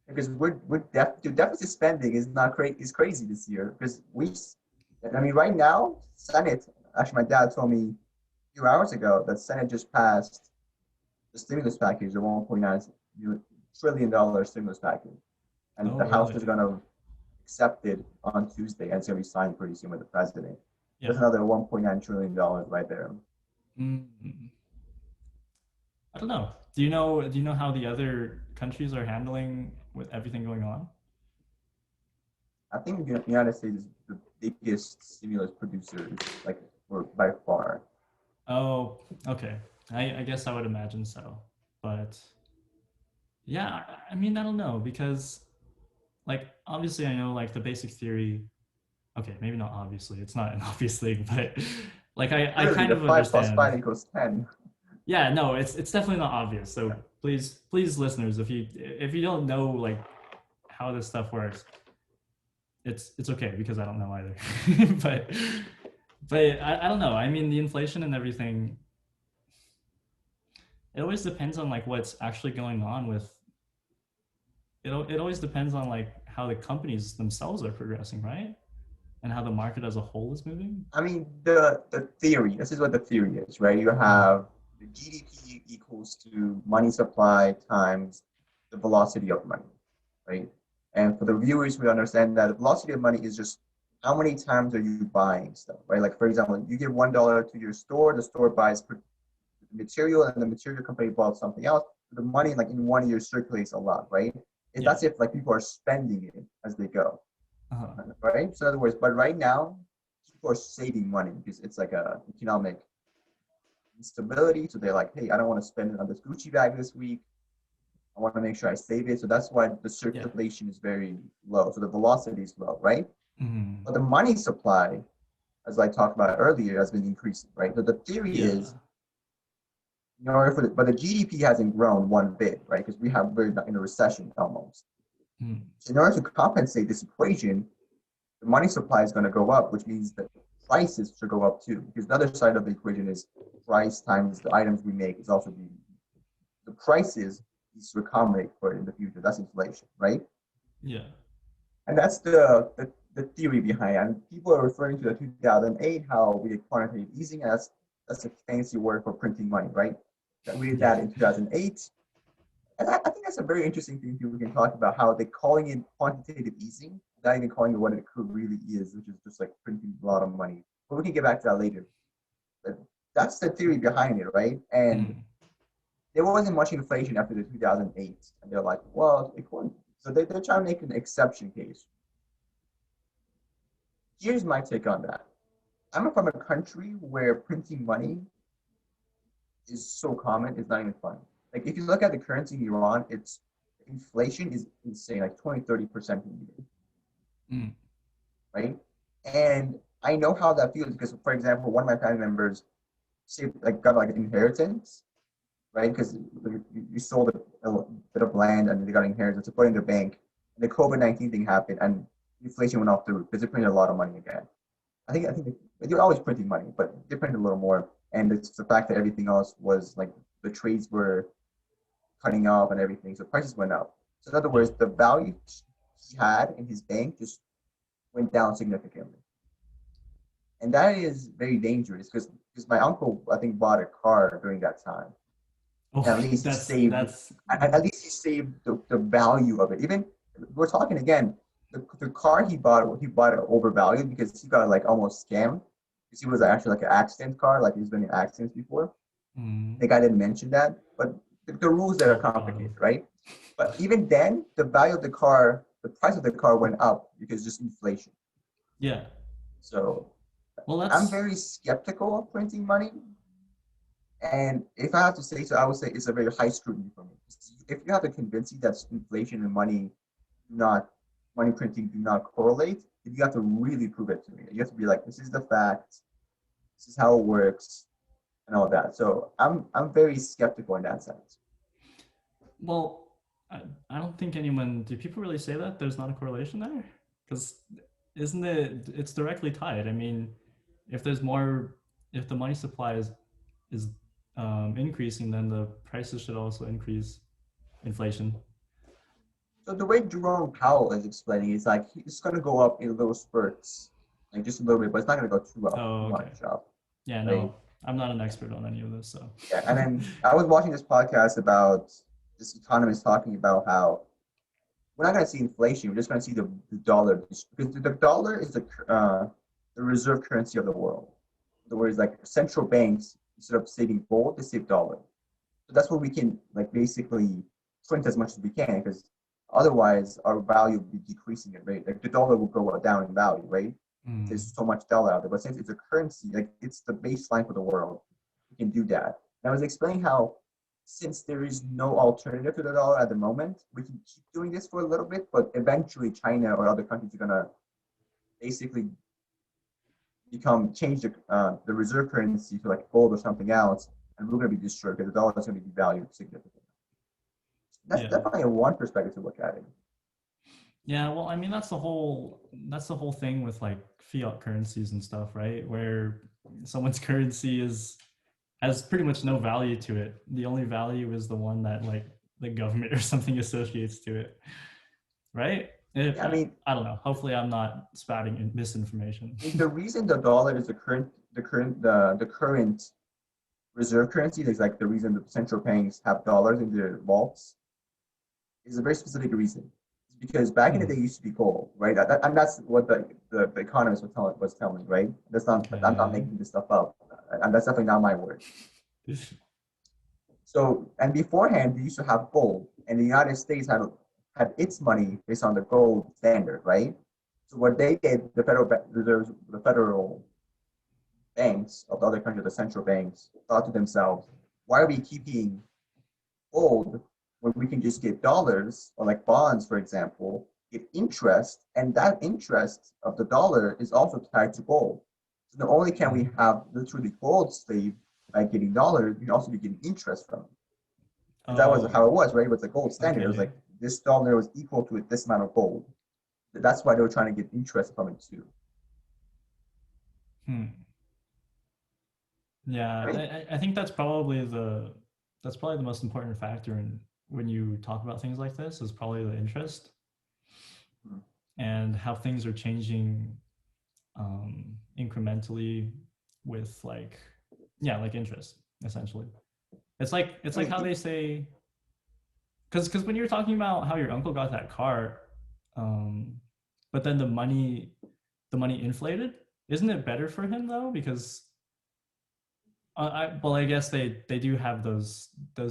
Because the deficit spending is not is crazy this year because I mean, right now, Senate. Actually, my dad told me a few hours ago that Senate just passed the stimulus package, the 1.9 trillion stimulus package, and Oh, the House really? is going to accept it on Tuesday, and it's going to be signed pretty soon with the president. There's Yeah. another 1.9 trillion dollars right there. Mm, I don't know. Do you know how the other countries are handling with everything going on? I think the United States is the biggest stimulus producer, like by far. Oh, okay. I guess I would imagine so. But yeah, I mean, I don't know because like obviously I know like the basic theory. Okay, maybe not obviously. It's not an obvious thing, but like I Literally, kind the of 5 + 5 understand. equals 10. Yeah, no, it's definitely not obvious. So Yeah. please listeners, if you don't know like how this stuff works, it's okay because I don't know either. but I don't know. I mean the inflation and everything, it always depends on like what's actually going on with it always depends on like how the companies themselves are progressing, right? And how the market as a whole is moving. I mean, the theory, this is what the theory is, right? You Uh-huh. have the GDP equals to money supply times the velocity of money, right? And for the viewers, we understand that the velocity of money is just how many times are you buying stuff, right? Like, for example, you give $1 to your store, the store buys material, and the material company bought something else. The money, like in 1 year, circulates a lot, right? Yeah. That's if like people are spending it as they go, Uh-huh. right? So in other words, but right now, people are saving money because it's like a economic instability. So they're like, hey, I don't want to spend it on this Gucci bag this week. I want to make sure I save it. So that's why the Yeah. circulation is very low. So the velocity is low, right? Mm-hmm. But the money supply, as I talked about earlier, has been increasing, right? So the theory is, Yeah. in order for but the GDP hasn't grown one bit, right? Because we're in a recession almost. Mm. So in order to compensate this equation, the money supply is going to go up, which means that prices should go up too. Because the other side of the equation is price times the items we make is also the prices needs to accommodate for it in the future. That's inflation, right? Yeah. And that's the theory behind it. And people are referring to the 2008, how we did quantitative easing. And that's a fancy word for printing money, right? That we did Yeah. that in 2008. And I think that's a very interesting thing people can talk about, how they're calling it quantitative easing, not even calling it what it really is, which is just like printing a lot of money. But we can get back to that later. But that's the theory behind it, right? And Mm. there wasn't much inflation after the 2008. And they're like, well, so they're trying to make an exception case. Here's my take on that. I'm from a country where printing money is so common, it's not even funny. Like if you look at the currency in Iran, it's inflation is insane, like 20, 30% a year, Mm. right? And I know how that feels because, for example, one of my family members got like inheritance, right? Because you sold a bit of land and they got inheritance to put in their bank. And the COVID-19 thing happened and inflation went off the roof because they printed a lot of money again. I think they're always printing money, but they printed a little more. And it's the fact that everything else was like the trades were cutting off and everything, so prices went up. So in other Yeah. words, the value he had in his bank just went down significantly, and that is very dangerous because my uncle I think bought a car during that time, Oh, and at least he saved that's at least he saved the value of it. Even we're talking again, the car he bought it overvalued because he got like almost scammed because he was actually like an accident car, like he's been in accidents before. mm. The guy didn't mention that, but the rules there are Oh wow. complicated, right? But even then, the value of the car, the price of the car went up because just inflation. Yeah. So Well, I'm that's very skeptical of printing money. And if I have to say so, I would say it's a very high scrutiny for me. If you have to convince me that inflation and not money printing do not correlate, you have to really prove it to me. You have to be like, this is the fact, this is how it works, and all that. So I'm very skeptical in that sense. well. I don't think anyone. Do people really say that there's not a correlation there? Because isn't it? It's directly tied. I mean, if there's more, if the money supply is increasing, then the prices should also increase. Inflation. So the way Jerome Powell is explaining is like it's going to go up in little spurts, like just a little bit, but it's not going to go too up, Oh, too okay. much up, Yeah, right? no, I'm not an expert on any of this, so. Yeah. And then I was watching this podcast about this economist talking about how we're not going to see inflation. We're just going to see the dollar because the dollar is the reserve currency of the world. In other words, like central banks instead of saving gold, they save dollar. So that's what we can like basically print as much as we can because otherwise our value would be decreasing at rate. Like the dollar will go down in value, right? Mm. There's so much dollar out there. But since it's a currency, like it's the baseline for the world, we can do that. And I was explaining how since there is no alternative to the dollar at the moment, we can keep doing this for a little bit, but eventually China or other countries are gonna basically change the reserve currency to like gold or something else, and we're gonna be destroyed because the dollar is gonna be devalued significantly. That's Yeah. definitely a one perspective to look at it. Yeah, well, I mean that's the whole thing with like fiat currencies and stuff, right? Where someone's currency is has pretty much no value to it. The only value is the one that like the government or something associates to it, right? If Yeah, I mean, I don't know. Hopefully, I'm not spouting misinformation. the reason the dollar is the current reserve currency is like the reason the central banks have dollars in their vaults is a very specific reason. It's because back in the Hmm. day, it used to be gold, right? And that's what the economist was telling me, right? That's not I'm not Okay. making this stuff up, and that's definitely not my words. So, and beforehand, we used to have gold, and the United States had its money based on the gold standard, right? So what they did, the federal reserves, the federal banks of the other countries, the central banks, thought to themselves, why are we keeping gold when we can just get dollars or like bonds, for example, get interest, and that interest of the dollar is also tied to gold. So not only can we Hmm. have literally gold saved by getting dollars, we can also be getting interest from it. Because that was Oh, how it was, right? It was the gold standard. It was okay. like this dollar was equal to this amount of gold. That's why they were trying to get interest from it too. Hmm. Yeah, Right? I think that's probably the most important factor in when you talk about things like this is probably the interest. and how things are changing incrementally with like interest essentially. It's like how they say, because when you're talking about how your uncle got that car, um, but then the money inflated, isn't it better for him though? Because I guess they do have those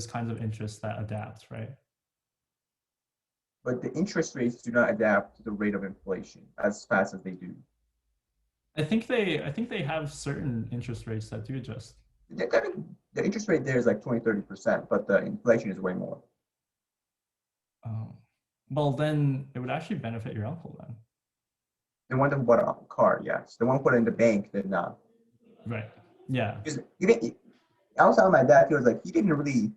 kinds of interests that adapt, right? But the interest rates do not adapt to the rate of inflation as fast as they do. I think they have certain interest rates that do adjust. I mean, the interest rate there is like 20-30%, but the inflation is way more. Um, well, then it would actually benefit your uncle then. The one that bought a car, yes. The one put it in the bank did not. Right. Yeah. Because I was telling my dad, he was like, he didn't really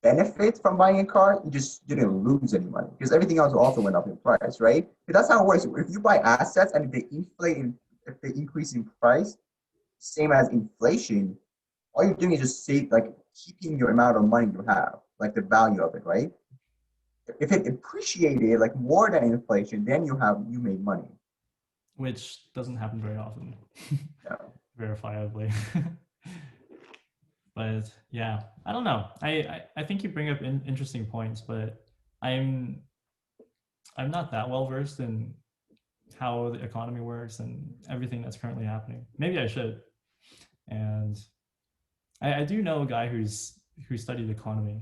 benefit from buying a car. He just didn't lose any money because everything else also went up in price, right? But that's how it works. If you buy assets and if they if they increase in price, same as inflation, all you're doing is just keeping your amount of money you have, like the value of it, right? If it appreciated like more than inflation, then you made money. Which doesn't happen very often, Yeah. verifiably. But yeah, I don't know. I think you bring up interesting points, but I'm I'm not that well versed in how the economy works and everything that's currently happening. Maybe I should. And I do know a guy who studied economy,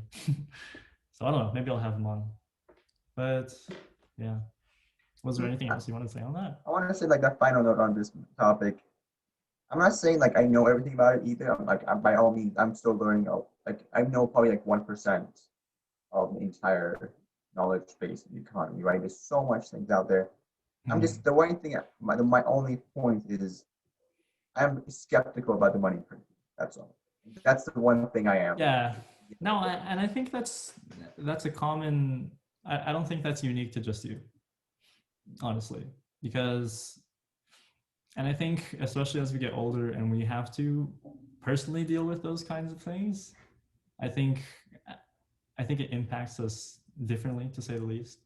so I don't know. Maybe I'll have him on. But yeah, was there anything else you want to say on that? I want to say like that final note on this topic. I'm not saying like I know everything about it either. By all means, I'm still learning. Like I know probably like 1% of the entire knowledge base of the economy, right? There's so much things out there. I'm just the one thing. My only point is I'm skeptical about the money printing. That's all. That's the one thing I am. Yeah. No, and I think that's a common. I don't think that's unique to just you, honestly, because, and I think especially as we get older and we have to personally deal with those kinds of things, I think it impacts us differently, to say the least.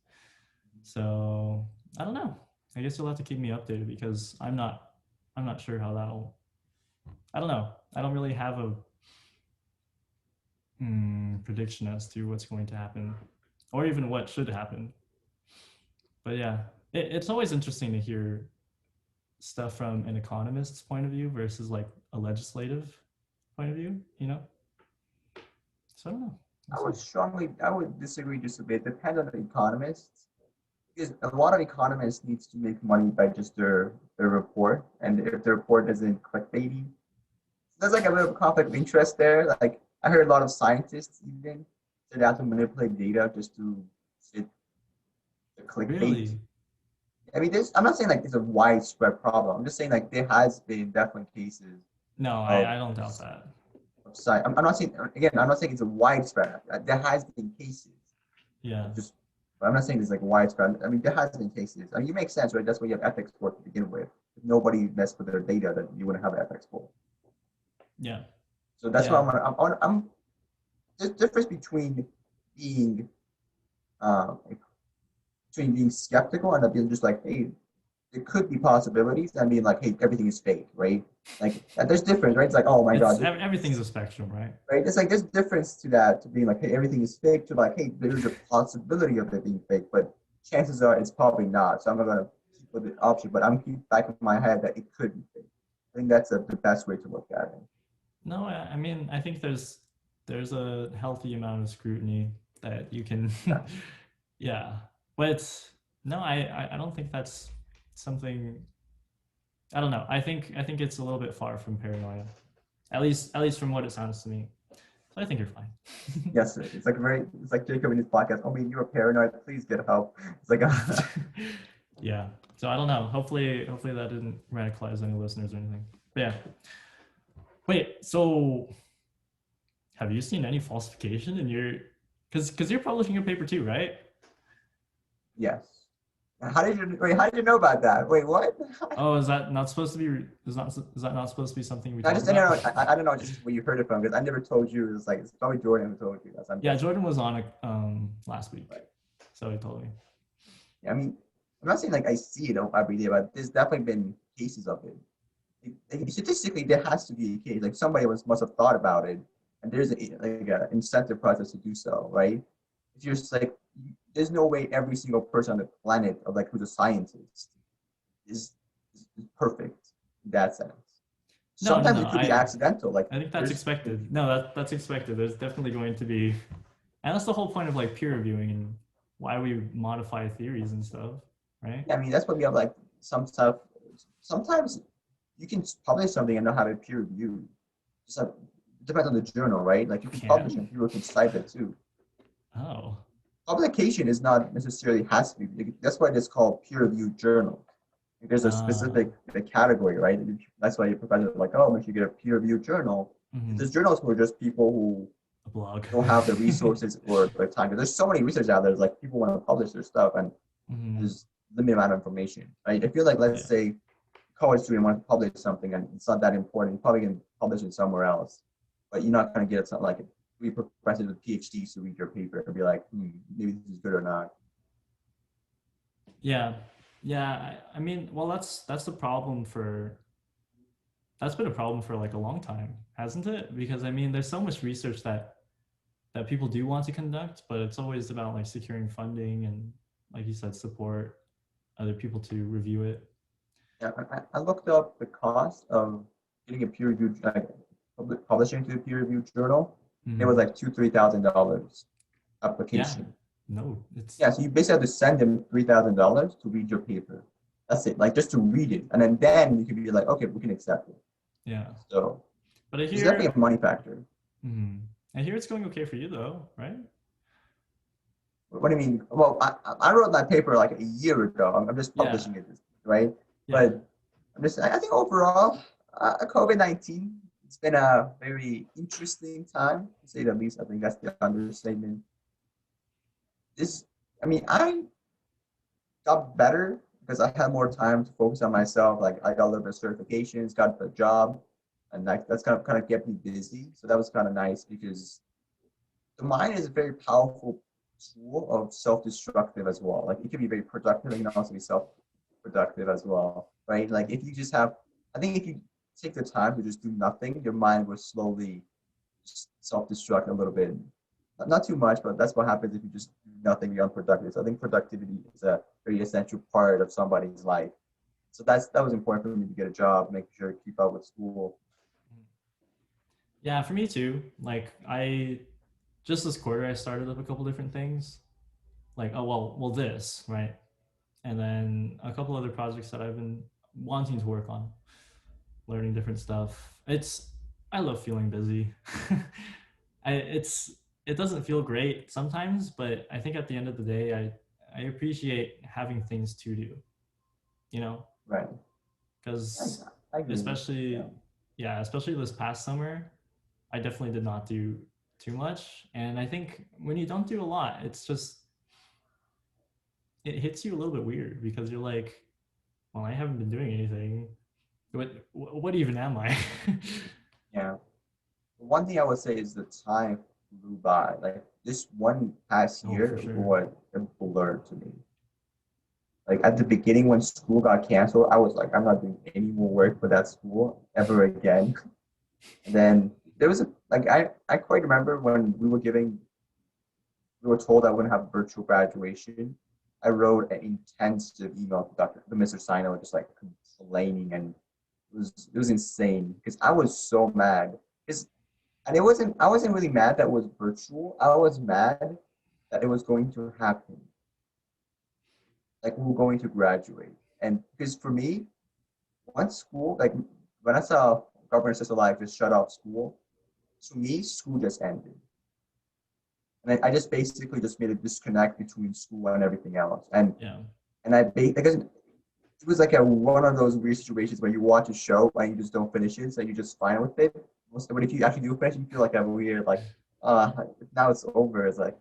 So I don't know. I guess you'll have to keep me updated because I'm not sure how that'll. I don't know. I don't really have a prediction as to what's going to happen, or even what should happen. But yeah, it's always interesting to hear stuff from an economist's point of view versus like a legislative point of view. So I don't know. I would disagree just a bit. Depends on the economists. Because a lot of economists needs to make money by just their report, and if the report isn't clickbaity, there's like a bit of conflict of interest there. Like I heard a lot of scientists even said they have to manipulate data just to fit the clickbait. Really? I mean, I'm not saying like it's a widespread problem. I'm just saying like there has been definitely cases. No, I don't doubt that. I'm not saying again. I'm not saying it's a widespread. There has been cases. Yeah. But I'm not saying it's like widespread. I mean, there has been cases. I mean, you make sense, right? That's why you have ethics for to begin with. If nobody messed with their data, that you wouldn't have ethics for. Yeah. So that's why I'm. There's difference being uh, between being skeptical and being just like, hey, there could be possibilities, and being like, hey, everything is fake, right? Like there's difference, right? It's like, oh my god, everything's a spectrum, right? Right. It's like there's difference to that, to being like, hey, everything is fake, to like, hey, there's a possibility of it being fake, but chances are it's probably not. So I'm not gonna keep with the option, but I'm keep back in my head that it could be fake. I think that's the best way to look at it. No, I mean, I think there's a healthy amount of scrutiny that you can, yeah. But no, I don't think that's something. I don't know. I think it's a little bit far from paranoia, at least from what it sounds to me. So I think you're fine. Yes, it's like Jacob in his podcast. Oh, man, you're paranoid. Please get help. It's like, yeah. So I don't know. Hopefully that didn't radicalize any listeners or anything. But yeah. Wait. So, have you seen any falsification in your? Because you're publishing a paper too, right? Yes. How did you know about that? Wait, what? Oh, is that not supposed to be? Is that not supposed to be something we? I don't know just where you heard it from, because I never told you. It's probably Jordan who told you. Yeah, Jordan was on it last week, right. So he told me. Yeah, I mean, I'm not saying like I see it every day, but there's definitely been cases of it. Statistically, there has to be a case. Like somebody must have thought about it, and there's like an incentive process to do so, right? If you're just like, there's no way every single person on the planet of like who's a scientist is perfect in that sense. Sometimes No. it could be accidental. Like I think that's there's expected. No, that's expected. There's definitely going to be, and that's the whole point of like peer reviewing and why we modify theories and stuff, right? I mean, that's why we have like some stuff. Sometimes you can publish something and not have it peer reviewed. Just like, it depends on the journal, right? Like you can publish and people can cite it too. Oh. Publication is not necessarily has to be. That's why it's called peer reviewed journal. There's a specific category, right? That's why your professor is like, oh, make sure you get a peer reviewed journal. Mm-hmm. There's journals for just people who A blog. don't have the resources or the time. There's so many research out there. It's like people want to publish their stuff, and there's limited amount of information. Right? I feel like let's say a college student wants to publish something and it's not that important. You probably can publish it somewhere else, but you're not going to get something like three professors with PhDs to read your paper and be like, maybe this is good or not. Yeah. I mean, well, that's the problem for. That's been a problem for like a long time, hasn't it? Because I mean, there's so much research that people do want to conduct, but it's always about like securing funding and, like you said, support other people to review it. Yeah, I looked up the cost of getting a peer reviewed, like publishing to a peer reviewed journal. Mm-hmm. It was like $2,000-$3,000 application. No, so you basically have to send them $3,000 to read your paper. That's it, like just to read it, and then you can be like, okay, we can accept it. Yeah. So, but I hear it's definitely a money factor. Mm-hmm. I hear it's going okay for you though, right? What do you mean? Well, I wrote that paper like a year ago. I'm just publishing it, right? Yeah. But I think overall, COVID-19, it's been a very interesting time, to say the least. I think that's the understatement. I got better because I had more time to focus on myself. Like I got a little bit of certifications, got the job, and that's kind of kept me busy. So that was kind of nice because the mind is a very powerful tool of self-destructive as well. Like it can be very productive, and it can also be self-productive as well, right? Like if you just have, I think if you take the time to just do nothing, your mind will slowly self-destruct a little bit. Not too much, but that's what happens if you just do nothing, you're unproductive. So I think productivity is a very essential part of somebody's life. So that was important for me to get a job, make sure to keep up with school. Yeah, for me too. Like just this quarter, I started up a couple different things. Like, this, right? And then a couple other projects that I've been wanting to work on, learning different stuff. I love feeling busy. It doesn't feel great sometimes, but I think at the end of the day, I appreciate having things to do, you know? Right. Because especially this past summer, I definitely did not do too much. And I think when you don't do a lot, it hits you a little bit weird because you're like, well, I haven't been doing anything. What even am I? Yeah. One thing I would say is the time flew by. Like this one past year was a blur to me. Like at the beginning when school got canceled, I was like, I'm not doing any more work for that school ever again. And then there was I quite remember when we were told I wouldn't have virtual graduation. I wrote an intensive email to Mr. Sino, just like complaining, and it was insane because I was so mad. And I wasn't really mad that it was virtual. I was mad that it was going to happen. Like we were going to graduate. And because for me, once school, like when I saw Governor Sister Life just shut off school, to me, school just ended. And I just basically just made a disconnect between school and everything else. And because it was like one of those weird situations where you watch a show and you just don't finish it, so you're just fine with it. But if you actually do finish, you feel like a weird, like, now it's over. It's like,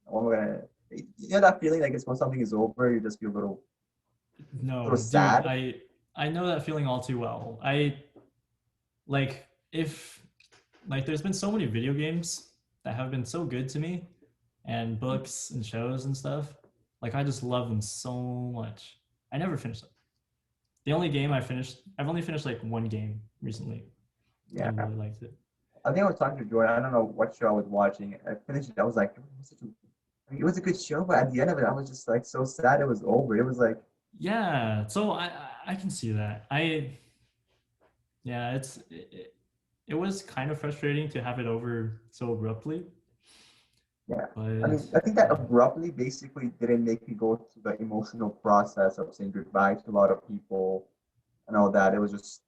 what am I gonna? You know that feeling like it's when something is over, you just feel a little sad. Dude, I know that feeling all too well. There's been so many video games that have been so good to me, and books and shows and stuff. Like I just love them so much. I never finished them. The only game I've only finished like one game recently Yeah. and really liked it. I think I was talking to Jordan. I don't know what show I was watching. I finished it. I was like, it was a good show, but at the end of it, I was just like so sad it was over. It was like, Yeah, so I can see that. Yeah, it was kind of frustrating to have it over so abruptly, yeah. I but mean, I think that yeah. abruptly basically didn't make me go through the emotional process of saying goodbye to a lot of people and all that. It was just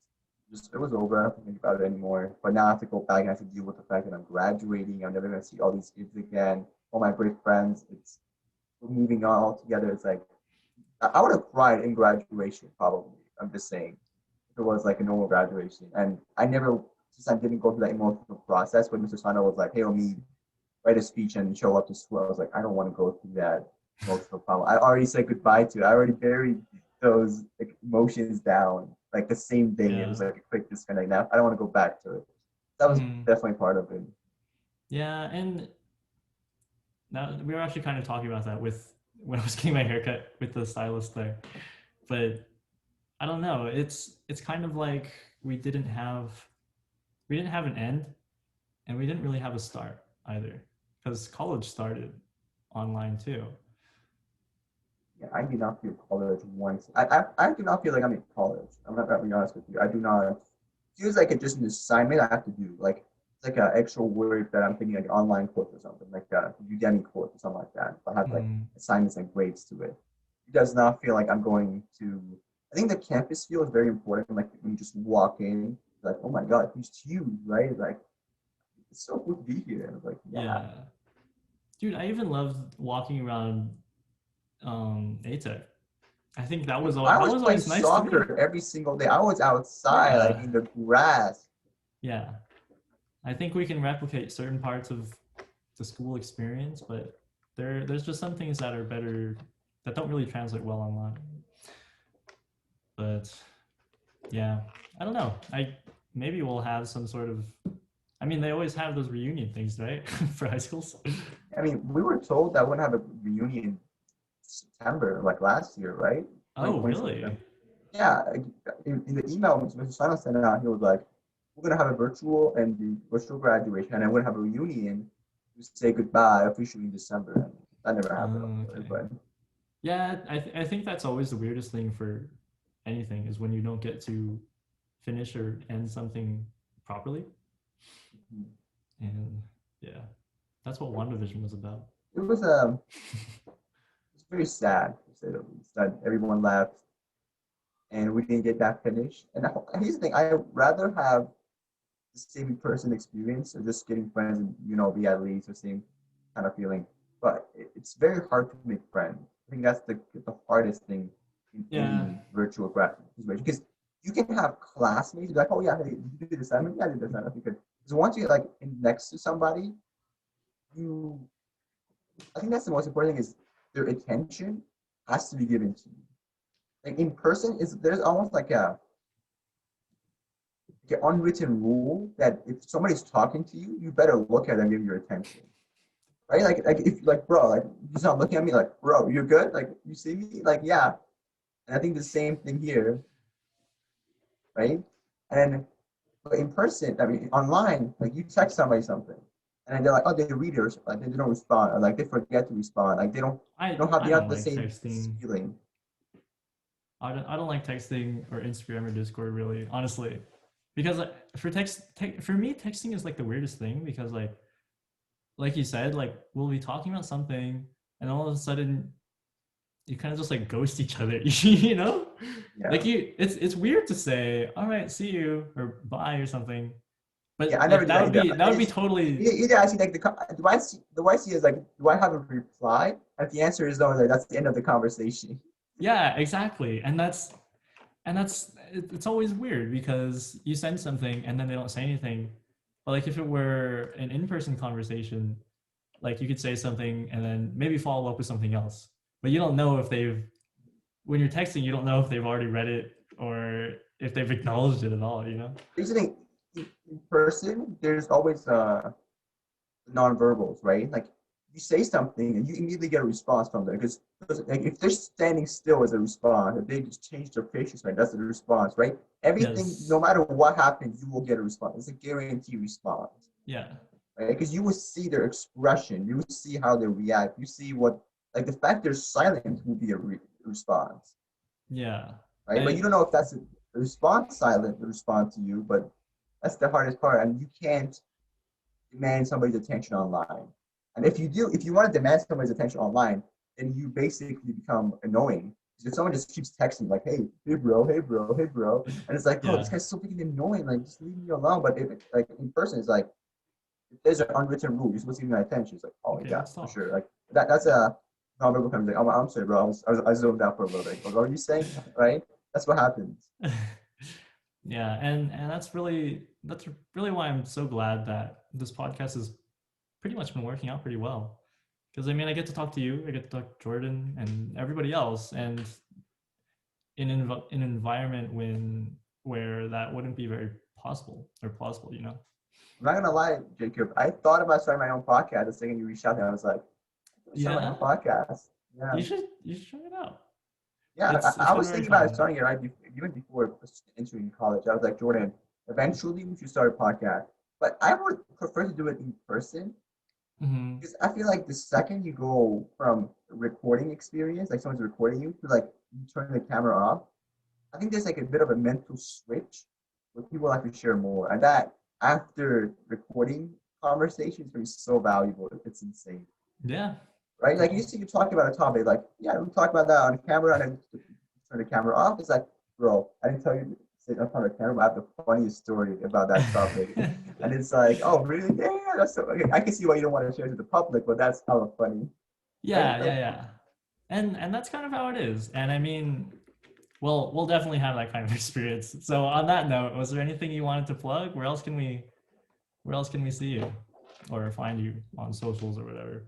it was over. I don't think about it anymore. But now I have to go back and I have to deal with the fact that I'm graduating. I'm never gonna see all these kids again. All my great friends. It's moving on all together. It's like I would have cried in graduation probably. I'm just saying if it was like a normal graduation. And I never, since I didn't go through that emotional process, when Mr. Sano was like, "Hey, Omid, write a speech and show up to school," I was like, I don't want to go through that emotional problem. I already said goodbye to it. I already buried those like, emotions down like the same day. It was Yeah. like a quick disconnect. Now I don't want to go back to it. That was Mhm. definitely part of it. Yeah, and now we were actually kind of talking about that with when I was getting my haircut with the stylist there. But I don't know. It's kind of like we didn't have an end and we didn't really have a start either because college started online too. Yeah, I do not feel college once. I do not feel like I'm in college. I'm not gonna be honest with you. I do not. It feels like it's just an assignment I have to do. Like it's like an extra work that I'm thinking like an online course or something, like a Udemy course or something like that. But I have like Mm, assignments and grades to it. It does not feel like I'm going to. I think the campus feel is very important. Like when you just walk in, like oh my god, it's huge, right? Like it's so cool to be here. And I was like, yeah. yeah. Dude, I even loved walking around ATEC. I think I that was was playing always nice to me. soccer every single day. I was outside, like Yeah. in the grass. Yeah. I think we can replicate certain parts of the school experience, but there's just some things that are better that don't really translate well online. But yeah, I don't know. I maybe we'll have some sort of. I mean, they always have those reunion things, right, for high schools. I mean, we were told that we're gonna have a reunion in September, like last year, right? Oh, 2027. really? Yeah, in the email Mr. Sana sent out, he was like, "We're gonna have a virtual and the virtual graduation, and then we're gonna have a reunion to say goodbye officially in December." And that never happened, of course. Okay. But Yeah, I think that's always the weirdest thing for anything is when you don't get to finish or end something properly. And yeah, that's what WandaVision was about. it was it's very sad to say the least that everyone left and we didn't get that finished. And here's the thing: I rather have the same person experience or just getting friends and be at least the same kind of feeling. But it's very hard to make friends. I think that's the hardest thing in Yeah. any virtual graphic situation because you can have classmates like, oh yeah, hey, you did this assignment, yeah, I did this assignment. Okay, good. Because once you're like next to somebody, you I think that's the most important thing is their attention has to be given to you. Like in person, is there's almost like an unwritten rule that if somebody's talking to you, you better look at them and give your attention. Right? Like if like bro, like he's not looking at me like, bro, you're good? Like you see me? Like, yeah. And I think the same thing here, right? And but in person, I mean online, like you text somebody something and they're like, oh, they read it or like they don't respond, or like they forget to respond, like they I don't have don't the like same texting. feeling. I don't like texting or Instagram or Discord really, honestly, because for me texting is like the weirdest thing because like you said, like we'll be talking about something and all of a sudden you kind of just like ghost each other, you know? Yeah. Like it's weird to say, all right, see you or bye or something. Yeah, But I never like do that either. that would be totally Either I see like do I see is like do I have a reply? If the answer is no, like that's the end of the conversation. yeah, exactly. And it's always weird because you send something and then they don't say anything. But like if it were an in-person conversation, like you could say something and then maybe follow up with something else. But you don't know if they've when you're texting, you don't know if they've already read it or if they've acknowledged it at all, you know? There's the thing in person. There's always nonverbals, right? Like you say something and you immediately get a response from them because like if they're standing still as a response, if they just change their facial expression, that's the response, right? Everything, no Yes. matter what happens, you will get a response. It's a guaranteed response, Yeah. right? Because you will see their expression, you will see how they react, you see what like the fact they're silent will be a response, Yeah. right? But you I don't know if that's a response silent to respond to you, but that's the hardest part, and you can't demand somebody's attention online. And if you do, if you want to demand somebody's attention online, then you basically become annoying. Because if someone just keeps texting like, hey bro, hey bro, hey bro, and it's like, bro, yeah. this guy's so freaking annoying. Like, just leave me alone. But if like in person, it's like if there's an unwritten rule, you're supposed to give me my attention. It's like, oh Okay, yeah, let's for talk. sure. Like that's a nonverbal comes like, I'm sorry, bro. I zoned out for a little bit. What were you saying? Right? That's what happens. Yeah, and that's really why I'm so glad that this podcast has pretty much been working out pretty well. Because I mean, I get to talk to you, I get to talk to Jordan and everybody else, and in an environment where that wouldn't be very possible or plausible, you know? I'm not gonna lie, Jacob. I thought about starting my own podcast the second you reached out, and I was like, start my Yeah, own podcast. Yeah. you should try it out. Yeah, It's I been was very thinking about fun. starting it right even before entering college. I was like, Jordan, eventually we should start a podcast. But I would prefer to do it in person Hmm. because I feel like the second you go from a recording experience, like someone's recording you, to like you turn the camera off, I think there's like a bit of a mental switch where people like to share more. And that after recording conversation is going to be so valuable. It's insane. Yeah. Right? Like you Well, see, you talk about a topic, like, yeah, we talk about that on camera, and then turn the camera off. It's like, bro, I didn't tell you to sit in front of the camera, but I have the funniest story about that topic. And it's like, oh, really? Yeah, that's so okay. I can see why you don't want to share it to the public, but that's hella funny. Right? yeah, Like, yeah. And that's kind of how it is. And I mean, we'll definitely have that kind of experience. So on that note, was there anything you wanted to plug? Where else can we see you or find you on socials or whatever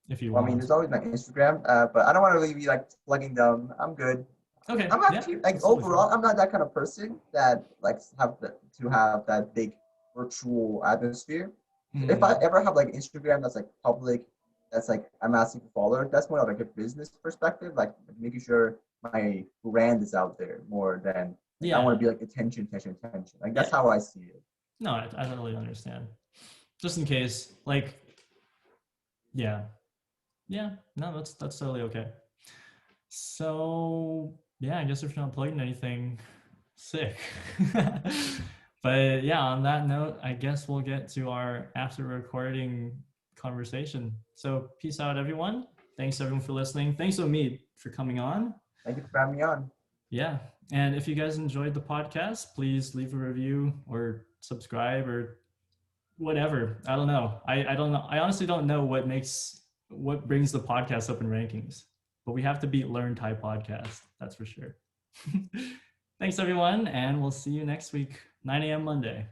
if you well, I mean, want? there's always my Instagram, but I don't want to really be like plugging them. I'm good. Okay, I'm yeah, actually like that's totally fine. overall, I'm not that kind of person that likes to have that big virtual atmosphere. So if I Mm, ever have like Instagram that's like public, that's like I'm asking for followers, that's more of like a business perspective, like making sure my brand is out there more than like I want to yeah, be like attention, attention, attention. Like that's yeah. how I see it. No, I totally understand. Just in case, like, yeah, yeah. No, that's totally okay. So yeah, I guess if you're not plugging anything, sick. But yeah, on that note, I guess we'll get to our after recording conversation. So peace out, everyone. Thanks everyone for listening. Thanks Omid for coming on. Thank you for having me on. Yeah, and if you guys enjoyed the podcast, please leave a review or subscribe or whatever. I don't know. I don't know. I honestly don't know what brings the podcast up in rankings, but we have to beat Learn Thai Podcast. That's for sure. Thanks everyone, and we'll see you next week, 9 a.m. Monday.